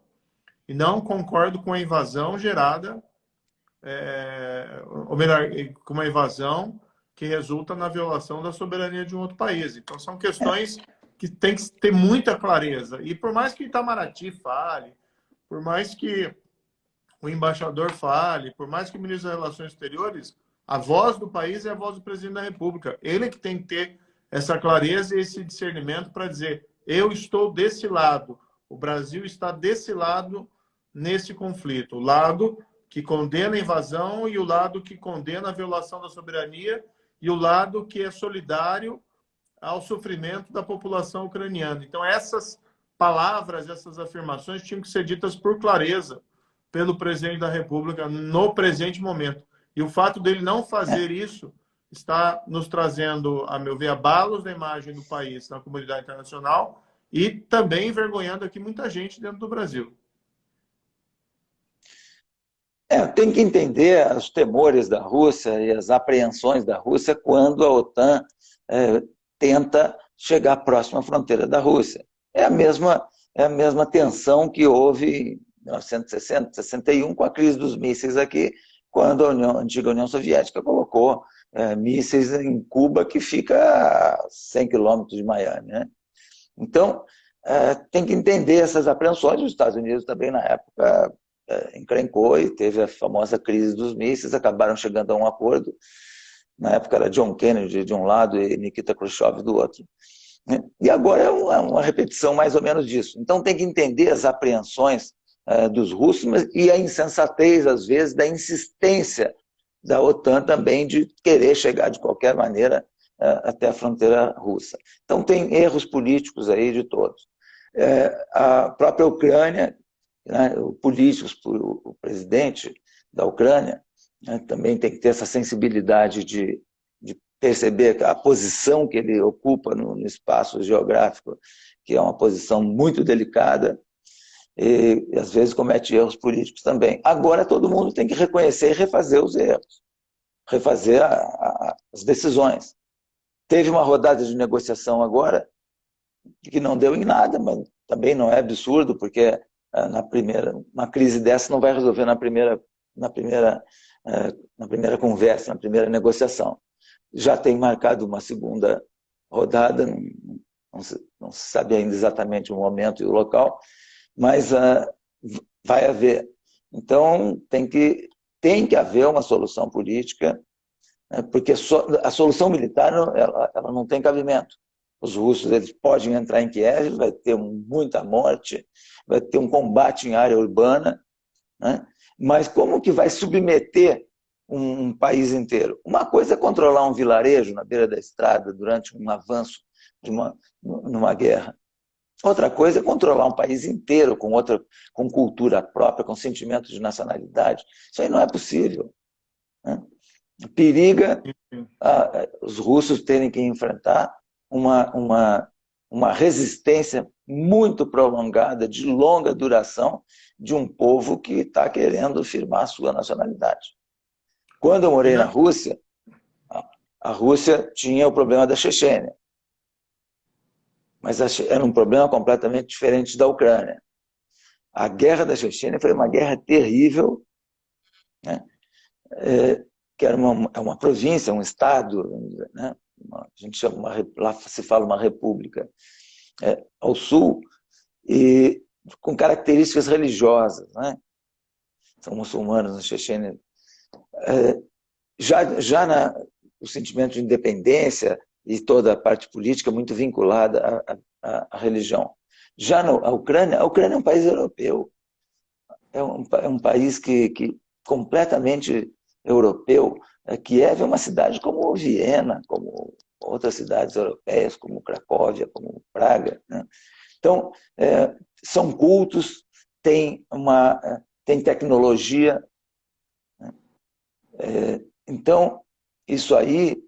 e não concordo com a invasão gerada, ou melhor, com uma invasão que resulta na violação da soberania de um outro país. Então, são questões que tem que ter muita clareza. E por mais que Itamaraty fale, por mais que o embaixador fale, por mais que o ministro das Relações Exteriores, a voz do país é a voz do presidente da República. Ele que tem que ter essa clareza e esse discernimento para dizer, eu estou desse lado, o Brasil está desse lado nesse conflito. O lado que condena a invasão e o lado que condena a violação da soberania e o lado que é solidário ao sofrimento da população ucraniana. Então, essas palavras, essas afirmações tinham que ser ditas por clareza pelo presidente da República no presente momento. E o fato dele não fazer isso está nos trazendo, a meu ver, abalos da imagem do país na comunidade internacional e também envergonhando aqui muita gente dentro do Brasil. Tem que entender os temores da Rússia e as apreensões da Rússia quando a OTAN tenta chegar próximo à fronteira da Rússia. É a mesma tensão que houve em 1960, 61, com a crise dos mísseis aqui, quando a antiga União Soviética colocou mísseis em Cuba, que fica a 100 quilômetros de Miami, né? Então, tem que entender essas apreensões. Os Estados Unidos também, na época, encrencou e teve a famosa crise dos mísseis, acabaram chegando a um acordo. Na época era John Kennedy de um lado e Nikita Khrushchev do outro. E agora é uma repetição mais ou menos disso. Então tem que entender as apreensões dos russos e a insensatez, às vezes, da insistência da OTAN também de querer chegar de qualquer maneira até a fronteira russa. Então tem erros políticos aí de todos. A própria Ucrânia, né, o presidente da Ucrânia, né, também tem que ter essa sensibilidade de perceber a posição que ele ocupa no espaço geográfico, que é uma posição muito delicada, e às vezes comete erros políticos também. Agora todo mundo tem que reconhecer e refazer os erros, refazer as decisões. Teve uma rodada de negociação agora, que não deu em nada, mas também não é absurdo, porque uma crise dessa não vai resolver na primeira conversa, na primeira negociação. Já tem marcado uma segunda rodada, não se sabe ainda exatamente o momento e o local, mas vai haver Então, tem que haver uma solução política, né, porque a solução militar ela não tem cabimento. Os russos eles podem entrar em Kiev, vai ter muita morte, vai ter um combate em área urbana, né? Mas como que vai submeter um país inteiro? Uma coisa é controlar um vilarejo na beira da estrada durante um avanço numa guerra. Outra coisa é controlar um país inteiro com cultura própria, com sentimento de nacionalidade. Isso aí não é possível, né? Periga os russos terem que enfrentar uma resistência muito prolongada, de longa duração, de um povo que está querendo firmar a sua nacionalidade. Quando eu morei na Rússia, a Rússia tinha o problema da Chechênia, mas era um problema completamente diferente da Ucrânia. A guerra da Chechênia foi uma guerra terrível, né? Que era uma província, um estado, né? A gente chama lá se fala uma república ao sul, e com características religiosas, né? São muçulmanos na Chechênia. O sentimento de independência e toda a parte política muito vinculada à religião. Já a Ucrânia é um país europeu, é um país que completamente europeu. Kiev é uma cidade como Viena, como outras cidades europeias, como Cracóvia, como Praga, né? Então, são cultos, tem tecnologia, né? Então, isso aí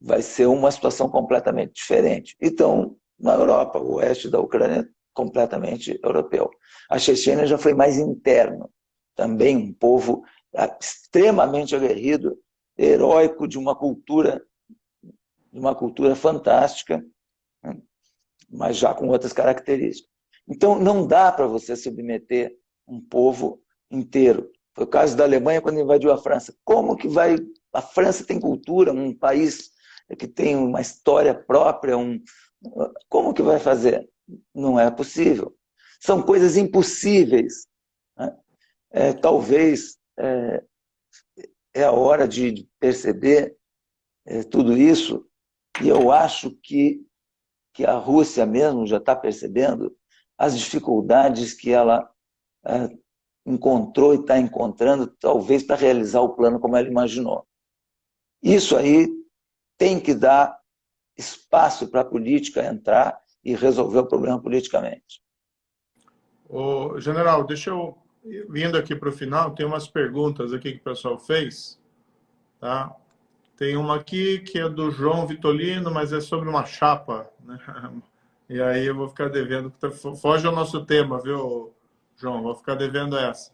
vai ser uma situação completamente diferente. Então, na Europa, o oeste da Ucrânia é completamente europeu. A Chechênia já foi mais interno, também um povo extremamente aguerrido, heróico, de uma cultura fantástica, né? Mas já com outras características. Então, não dá para você submeter um povo inteiro. Foi o caso da Alemanha quando invadiu a França. Como que vai... A França tem cultura, um país que tem uma história própria, como que vai fazer? Não é possível. São coisas impossíveis, né? Talvez é a hora de perceber tudo isso, e eu acho que a Rússia mesmo já está percebendo as dificuldades que ela encontrou e está encontrando, talvez para realizar o plano como ela imaginou. Isso aí tem que dar espaço para a política entrar e resolver o problema politicamente. Ô, general, deixa eu, vindo aqui para o final, tem umas perguntas aqui que o pessoal fez, tá? Tem uma aqui que é do João Vitolino, mas é sobre uma chapa, né? E aí eu vou ficar devendo, foge ao nosso tema, viu, João? Vou ficar devendo essa.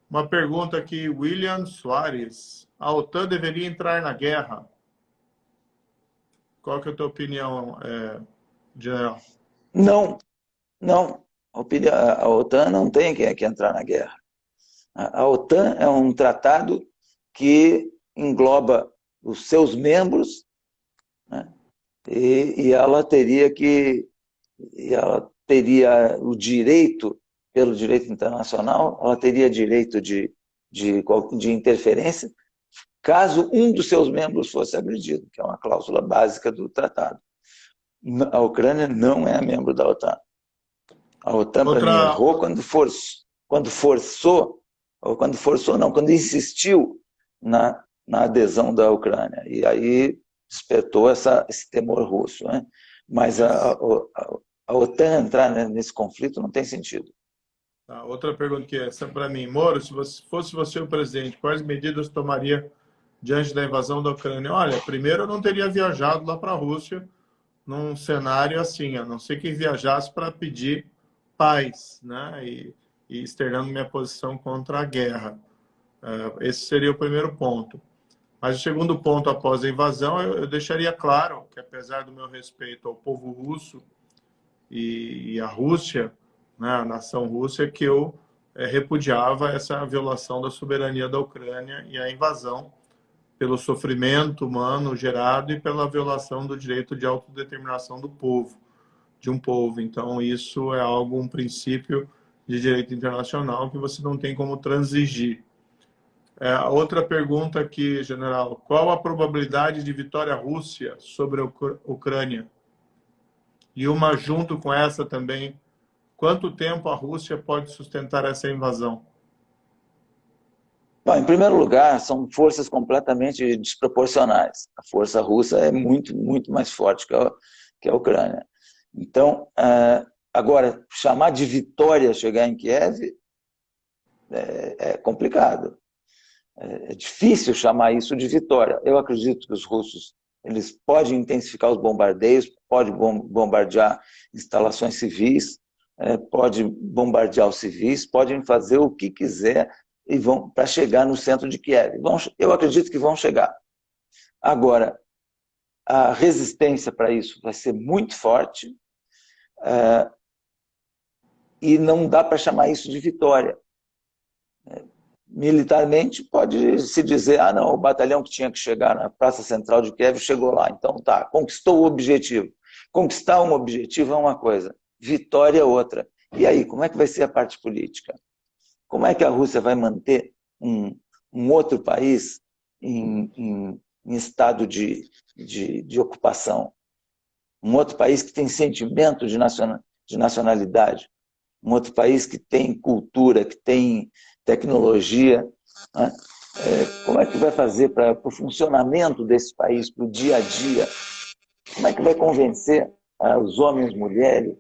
Uma pergunta aqui, William Soares. A OTAN deveria entrar na guerra? Qual que é a tua opinião, general? Não, não. A OTAN não tem que entrar na guerra. A OTAN é um tratado que engloba os seus membros, né? E ela teria o direito, pelo direito internacional, ela teria direito de interferência caso um dos seus membros fosse agredido, que é uma cláusula básica do tratado. A Ucrânia não é membro da OTAN. A OTAN, para mim, errou quando insistiu na adesão da Ucrânia. E aí despertou esse temor russo, né? Mas a OTAN entrar nesse conflito não tem sentido. Outra pergunta que é essa para mim. Moro, se fosse você o presidente, quais medidas tomaria diante da invasão da Ucrânia? Olha, primeiro eu não teria viajado lá para a Rússia num cenário assim, a não ser que viajasse para pedir paz, né? E externando minha posição contra a guerra. Esse seria o primeiro ponto. Mas o segundo ponto, após a invasão, eu deixaria claro que, apesar do meu respeito ao povo russo e à Rússia, né, a nação russa, que eu repudiava essa violação da soberania da Ucrânia e a invasão pelo sofrimento humano gerado e pela violação do direito de autodeterminação do povo, de um povo. Então, isso é um princípio de direito internacional que você não tem como transigir. A outra pergunta aqui, general: qual a probabilidade de vitória Rússia sobre a Ucrânia? E uma junto com essa também: quanto tempo a Rússia pode sustentar essa invasão? Bom, em primeiro lugar, são forças completamente desproporcionais. A força russa é muito, muito mais forte que a Ucrânia. Então, agora, chamar de vitória chegar em Kiev é complicado. É difícil chamar isso de vitória. Eu acredito que os russos eles podem intensificar os bombardeios, podem bombardear instalações civis, podem bombardear os civis, podem fazer o que quiser e vão para chegar no centro de Kiev. Eu acredito que vão chegar. Agora, a resistência para isso vai ser muito forte e não dá para chamar isso de vitória. Militarmente, pode se dizer, não, o batalhão que tinha que chegar na Praça Central de Kiev chegou lá, então tá, conquistou o objetivo. Conquistar um objetivo é uma coisa, vitória é outra. E aí, como é que vai ser a parte política? Como é que a Rússia vai manter um outro país em estado de ocupação? Um outro país que tem sentimento de nacionalidade, um outro país que tem cultura, que tem tecnologia, né? Como é que vai fazer para o funcionamento desse país, para o dia a dia? Como é que vai convencer os homens, mulheres,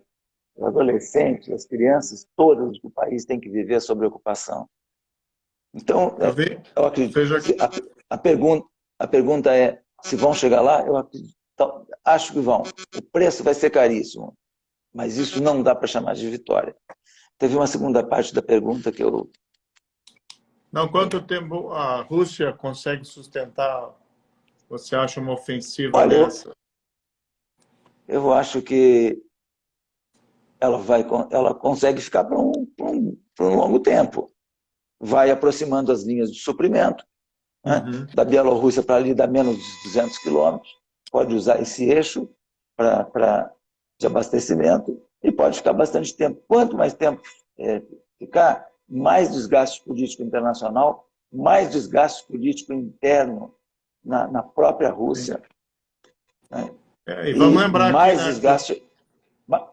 os adolescentes, as crianças, todas do país têm que viver sob ocupação? Então, eu acredito. A pergunta é se vão chegar lá, eu acredito, acho que vão. O preço vai ser caríssimo, mas isso não dá para chamar de vitória. Teve uma segunda parte da pergunta que eu... Não, quanto tempo a Rússia consegue sustentar, você acha, uma ofensiva dessa? Eu acho que ela consegue ficar por um longo tempo. Vai aproximando as linhas de suprimento, né? Da Bielorrússia para ali dá menos de 200 quilômetros. Pode usar esse eixo de abastecimento e pode ficar bastante tempo. Quanto mais tempo ficar, mais desgaste político internacional, mais desgaste político interno na própria Rússia. Né? E vamos lembrar mais aqui,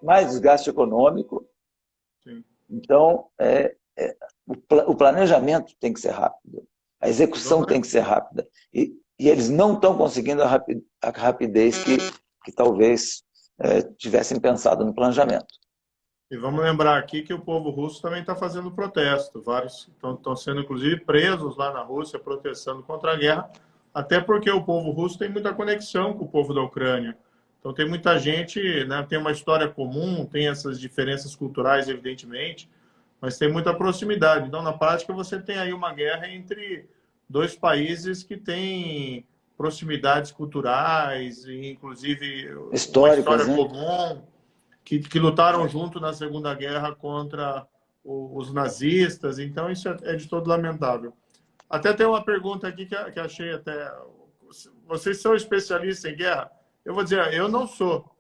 mais desgaste econômico. Sim. Então, o planejamento tem que ser rápido, a execução tem que ser rápida. E eles não estão conseguindo a rapidez que talvez tivessem pensado no planejamento. E vamos lembrar aqui que o povo russo também está fazendo protesto. Vários estão sendo, inclusive, presos lá na Rússia, protestando contra a guerra, até porque o povo russo tem muita conexão com o povo da Ucrânia. Então, tem muita gente, né, tem uma história comum, tem essas diferenças culturais, evidentemente, mas tem muita proximidade. Então, na prática, você tem aí uma guerra entre dois países que têm proximidades culturais, e, inclusive, uma história comum, que lutaram junto na Segunda Guerra contra os nazistas. Então, isso é de todo lamentável. Até tem uma pergunta aqui que achei até... Vocês são especialistas em guerra? Eu vou dizer, eu não sou,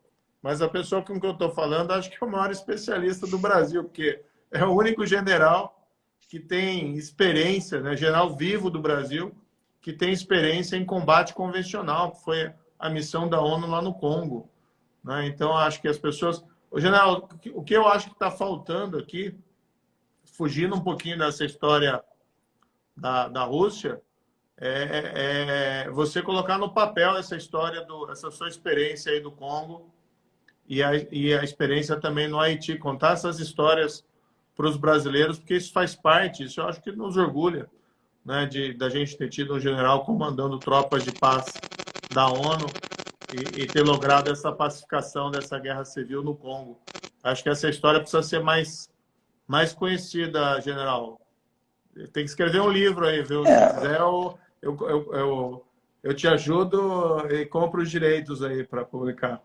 mas a pessoa com quem eu estou falando acho que é o maior especialista do Brasil, porque é o único general que tem experiência, né, general vivo do Brasil, que tem experiência em combate convencional, que foi a missão da ONU lá no Congo. Né? Então, acho que as pessoas... General, o que eu acho que está faltando aqui, fugindo um pouquinho dessa história da Rússia, você colocar no papel essa história, essa sua experiência aí do Congo e a experiência também no Haiti, contar essas histórias para os brasileiros, porque isso faz parte, isso eu acho que nos orgulha, né, da gente ter tido um general comandando tropas de paz da ONU e ter logrado essa pacificação dessa guerra civil no Congo. Acho que essa história precisa ser mais conhecida, general. Tem que escrever um livro aí, viu? Se quiser, eu te ajudo e compro os direitos aí para publicar.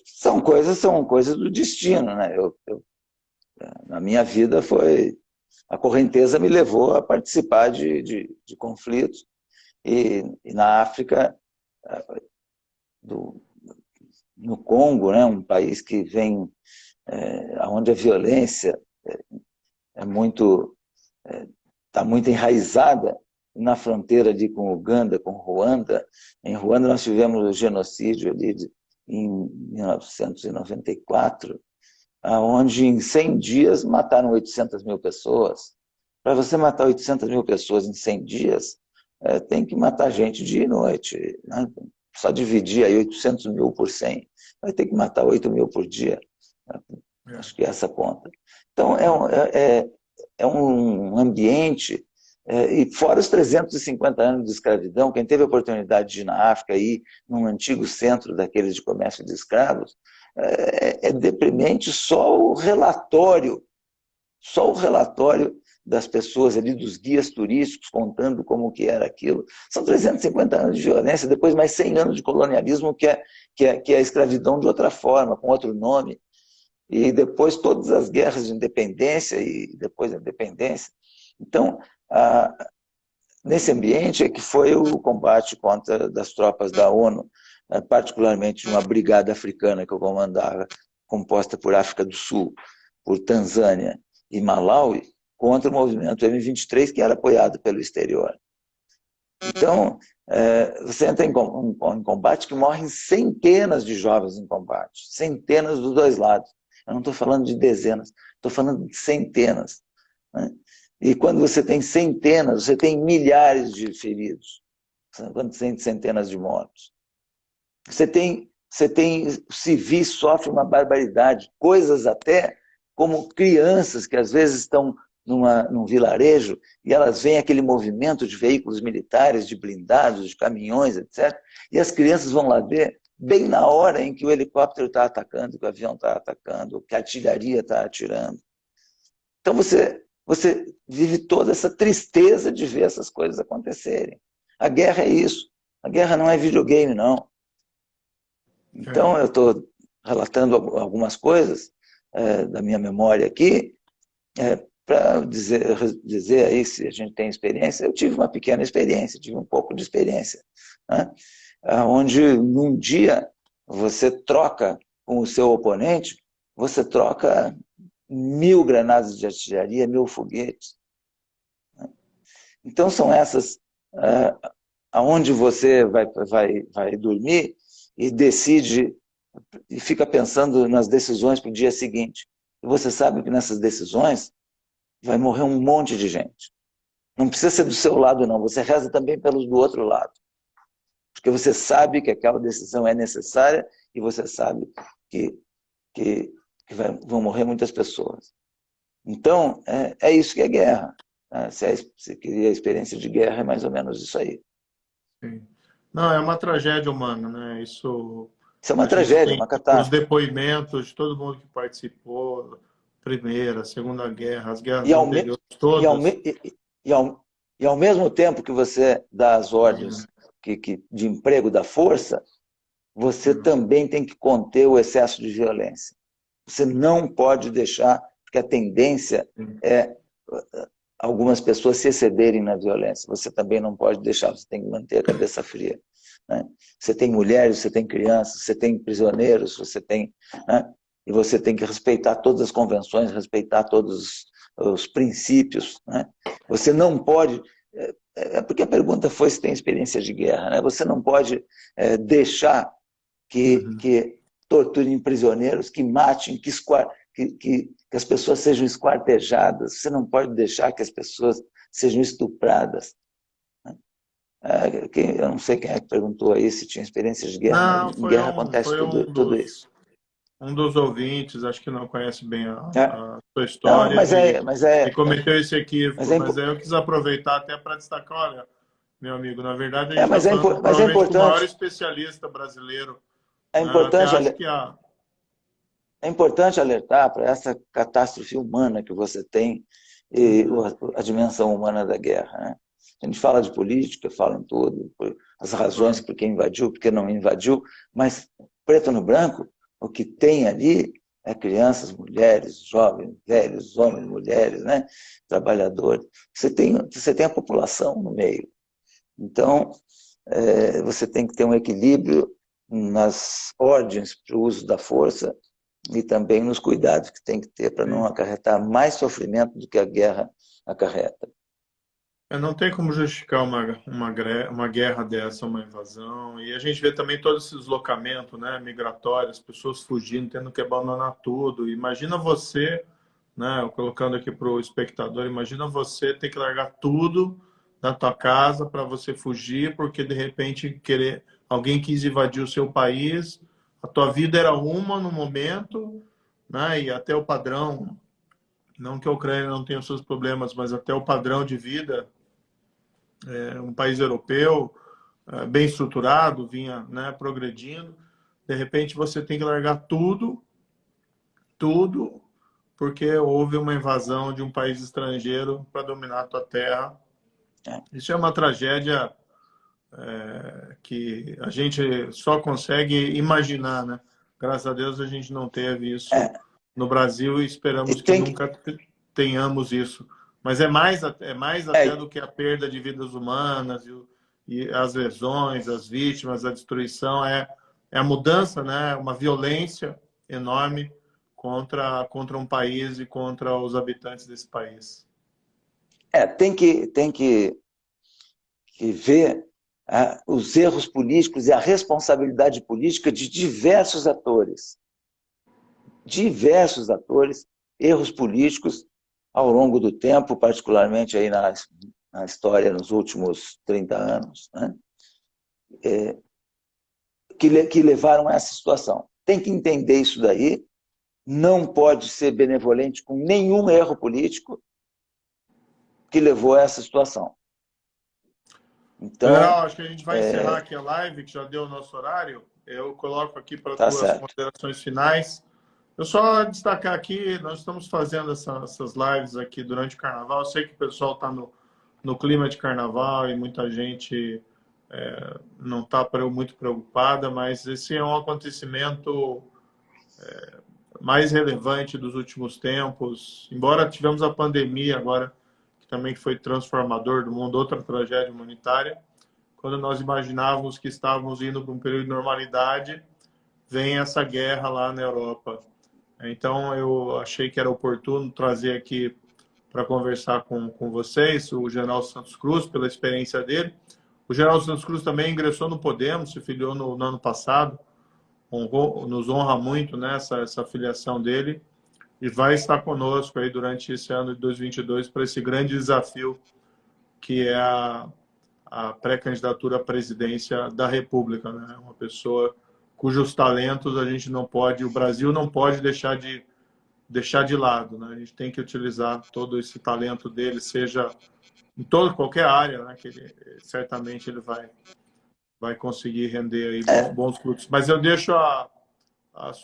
São coisas do destino, né? Na minha vida a correnteza me levou a participar de conflitos e na África, no Congo, né, um país que vem onde a violência é muito está muito enraizada na fronteira ali com Uganda, com Ruanda. Em Ruanda nós tivemos o genocídio ali em 1994, onde em 100 dias mataram 800 mil pessoas. Para você matar 800 mil pessoas em 100 dias, tem que matar gente dia e noite, né? Só dividir aí 800 mil por 100, vai ter que matar 8 mil por dia. Acho que é essa conta. Então, é um ambiente, e fora os 350 anos de escravidão, quem teve a oportunidade de ir na África, ir num antigo centro daqueles de comércio de escravos, é deprimente só o relatório das pessoas ali, dos guias turísticos, contando como que era aquilo. São 350 anos de violência, depois mais 100 anos de colonialismo, que é a escravidão de outra forma, com outro nome, e depois todas as guerras de independência e depois da independência. Então, nesse ambiente é que foi o combate das tropas da ONU, particularmente uma brigada africana que eu comandava, composta por África do Sul, por Tanzânia e Malawi, contra o movimento M23, que era apoiado pelo exterior. Então, você entra em combate que morrem centenas de jovens em combate, centenas dos dois lados. Eu não estou falando de dezenas, estou falando de centenas, né? E quando você tem centenas, você tem milhares de feridos, quando tem centenas de mortos. Você tem civis sofrem uma barbaridade, coisas até como crianças que às vezes estão num vilarejo e elas veem aquele movimento de veículos militares, de blindados, de caminhões, etc. E as crianças vão lá ver bem na hora em que o helicóptero está atacando, que o avião está atacando, que a artilharia está atirando. Então você vive toda essa tristeza de ver essas coisas acontecerem. A guerra é isso. A guerra não é videogame, não. Então eu estou relatando algumas coisas da minha memória aqui, para dizer aí se a gente tem experiência. Eu tive uma pequena experiência, tive um pouco de experiência, né? Onde num dia você troca com o seu oponente, você troca 1000 granadas de artilharia, 1000 foguetes. Então são essas, aonde você vai dormir e decide, e fica pensando nas decisões para o dia seguinte. E você sabe que nessas decisões vai morrer um monte de gente. Não precisa ser do seu lado, não. Você reza também pelos do outro lado. Porque você sabe que aquela decisão é necessária e você sabe que vão morrer muitas pessoas. Então, é isso que é guerra. Se queria a experiência de guerra, é mais ou menos isso aí. Sim. Não, é uma tragédia humana, né? Isso Isso é uma a gente tragédia, tem uma os catástrofe. depoimentos de todo mundo que participou, Primeira, Segunda Guerra, as guerras E ao, me, anteriores e, ao, todas. me- e ao mesmo tempo que você dá as ordens de emprego da força, você também tem que conter o excesso de violência. Você não pode deixar, porque a tendência é algumas pessoas se excederem na violência. Você também não pode deixar, você tem que manter a cabeça fria, né? Você tem mulheres, você tem crianças, você tem prisioneiros, você tem, né? E você tem que respeitar todas as convenções, respeitar todos os princípios, né? Você não pode... porque a pergunta foi se tem experiência de guerra, né? Você não pode deixar que torturem prisioneiros, que matem, que as pessoas sejam esquartejadas. Você não pode deixar que as pessoas sejam estupradas. Eu não sei quem é que perguntou aí se tinha experiência de guerra, mas Não, em guerra acontece tudo isso. um dos ouvintes, acho que não conhece bem É, a sua não, história e cometeu esse mas equívoco, é, mas aí eu quis aproveitar até para destacar, olha, meu amigo, na verdade a gente está mas falando mas é provavelmente com o maior importante, especialista brasileiro, é né? Até importante, acho que a... é importante alertar para essa catástrofe humana que você tem e a dimensão humana da guerra, né? A gente fala de política, fala em tudo, as razões por que invadiu, por que não invadiu, mas preto no branco, o que tem ali é crianças, mulheres, jovens, velhos, homens, mulheres, né? Trabalhadores. Você tem a população no meio. Então, você tem que ter um equilíbrio nas ordens para o uso da força e também nos cuidados que tem que ter para não acarretar mais sofrimento do que a guerra acarreta. Não tem como justificar uma guerra dessa, uma invasão. E a gente vê também todo esse deslocamento, né, migratório, as pessoas fugindo, tendo que abandonar tudo. Imagina você, né, eu colocando aqui para o espectador, imagina você ter que largar tudo da tua casa para você fugir, porque de repente alguém quis invadir o seu país, a tua vida era uma no momento, né, e até o padrão, não que a Ucrânia não tenha os seus problemas, mas até o padrão de vida um país europeu, bem estruturado, vinha, né, progredindo. De repente você tem que largar tudo, tudo, porque houve uma invasão de um país estrangeiro para dominar a tua terra. Isso é uma tragédia que a gente só consegue imaginar, né? Graças a Deus a gente não teve isso no Brasil e esperamos que nunca tenhamos isso. Mas é mais até do que a perda de vidas humanas e as lesões, as vítimas, a destruição, é a mudança, né? Uma violência enorme contra um país e contra os habitantes desse país. Tem que ver os erros políticos e a responsabilidade política de diversos atores. Diversos atores, erros políticos ao longo do tempo, particularmente aí na história nos últimos 30 anos, né? Que levaram a essa situação. Tem que entender isso daí, não pode ser benevolente com nenhum erro político que levou a essa situação. Então, General, acho que a gente vai encerrar aqui a live, que já deu o nosso horário. Eu coloco aqui para tuas considerações finais. Eu só destacar aqui, nós estamos fazendo essas lives aqui durante o Carnaval. Eu sei que o pessoal está no clima de Carnaval e muita gente não está muito preocupada, mas esse é um acontecimento mais relevante dos últimos tempos. Embora tivemos a pandemia agora, que também foi transformador do mundo, outra tragédia humanitária, quando nós imaginávamos que estávamos indo para um período de normalidade, vem essa guerra lá na Europa. Então, eu achei que era oportuno trazer aqui para conversar com vocês o General Santos Cruz, pela experiência dele. O General Santos Cruz também ingressou no Podemos, se filiou no ano passado. Nos honra muito, né, essa filiação dele. E vai estar conosco aí durante esse ano de 2022 para esse grande desafio que é a pré-candidatura à presidência da República, né? Uma pessoa cujos talentos a gente não pode, o Brasil não pode deixar de lado, né? A gente tem que utilizar todo esse talento dele, seja em qualquer área, né? Que certamente ele vai conseguir render aí bons frutos. Mas eu deixo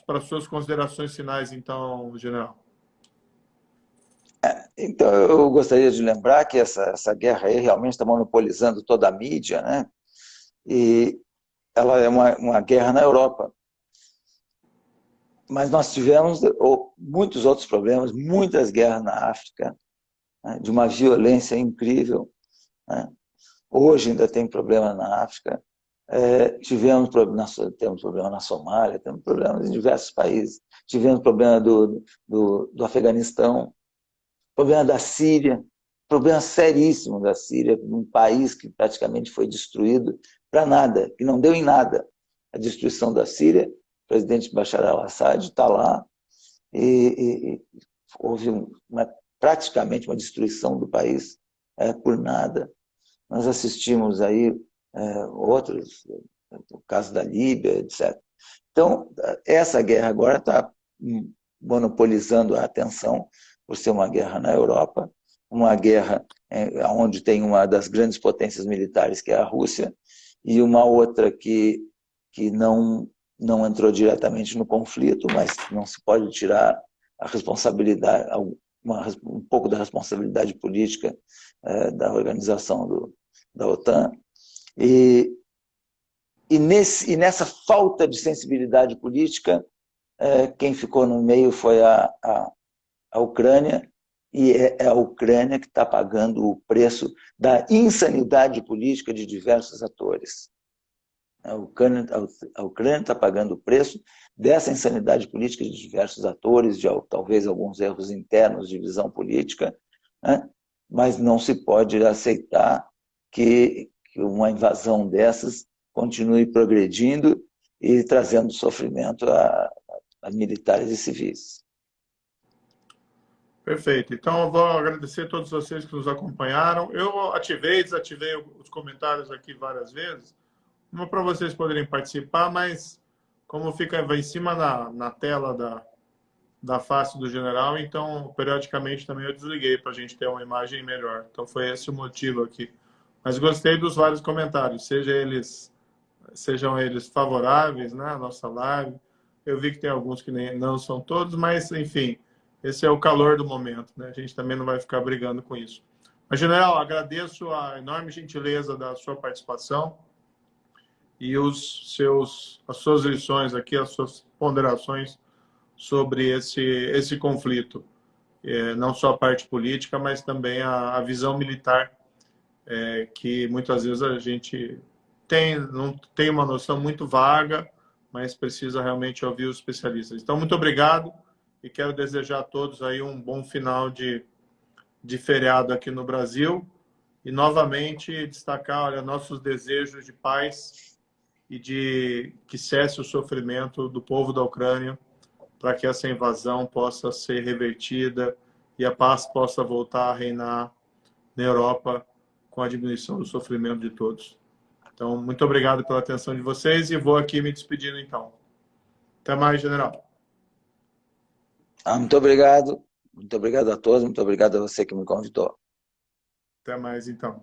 para as suas considerações finais, então, general. Então, eu gostaria de lembrar que essa guerra aí realmente está monopolizando toda a mídia, né? E ela é uma guerra na Europa. Mas nós tivemos muitos outros problemas, muitas guerras na África, né? De uma violência incrível, né? Hoje ainda tem problema na África. Temos problema na Somália, temos problemas em diversos países. Tivemos problema do Afeganistão, problema da Síria, problema seríssimo da Síria, um país que praticamente foi destruído para nada, que não deu em nada. A destruição da Síria, o presidente Bashar al-Assad está lá e houve praticamente uma destruição do país por nada. Nós assistimos aí outros, o caso da Líbia, etc. Então, essa guerra agora está monopolizando a atenção por ser uma guerra na Europa, uma guerra onde tem uma das grandes potências militares, que é a Rússia, e uma outra que não entrou diretamente no conflito, mas não se pode tirar a responsabilidade, um pouco da responsabilidade política da organização da OTAN. E nessa falta de sensibilidade política, quem ficou no meio foi a Ucrânia, e é a Ucrânia que está pagando o preço da insanidade política de diversos atores. A Ucrânia está pagando o preço dessa insanidade política de diversos atores, de talvez alguns erros internos de visão política, né? Mas não se pode aceitar que uma invasão dessas continue progredindo e trazendo sofrimento a militares e civis. Perfeito. Então, eu vou agradecer a todos vocês que nos acompanharam. Eu ativei e desativei os comentários aqui várias vezes, uma para vocês poderem participar, mas como fica vai em cima na tela da face do general, então, periodicamente também eu desliguei para a gente ter uma imagem melhor. Então, foi esse o motivo aqui. Mas gostei dos vários comentários, sejam eles favoráveis, né, à nossa live. Eu vi que tem alguns que não são todos, mas, enfim, esse é o calor do momento, né? A gente também não vai ficar brigando com isso. Mas, general, agradeço a enorme gentileza da sua participação e as suas lições aqui, as suas ponderações sobre esse conflito. Não só a parte política, mas também a visão militar, que muitas vezes a gente não tem uma noção muito vaga, mas precisa realmente ouvir os especialistas. Então, muito obrigado e quero desejar a todos aí um bom final de feriado aqui no Brasil e novamente destacar, olha, nossos desejos de paz e de que cesse o sofrimento do povo da Ucrânia para que essa invasão possa ser revertida e a paz possa voltar a reinar na Europa com a diminuição do sofrimento de todos. Então, muito obrigado pela atenção de vocês e vou aqui me despedindo então. Até mais, general. Muito obrigado a todos, muito obrigado a você que me convidou. Até mais então.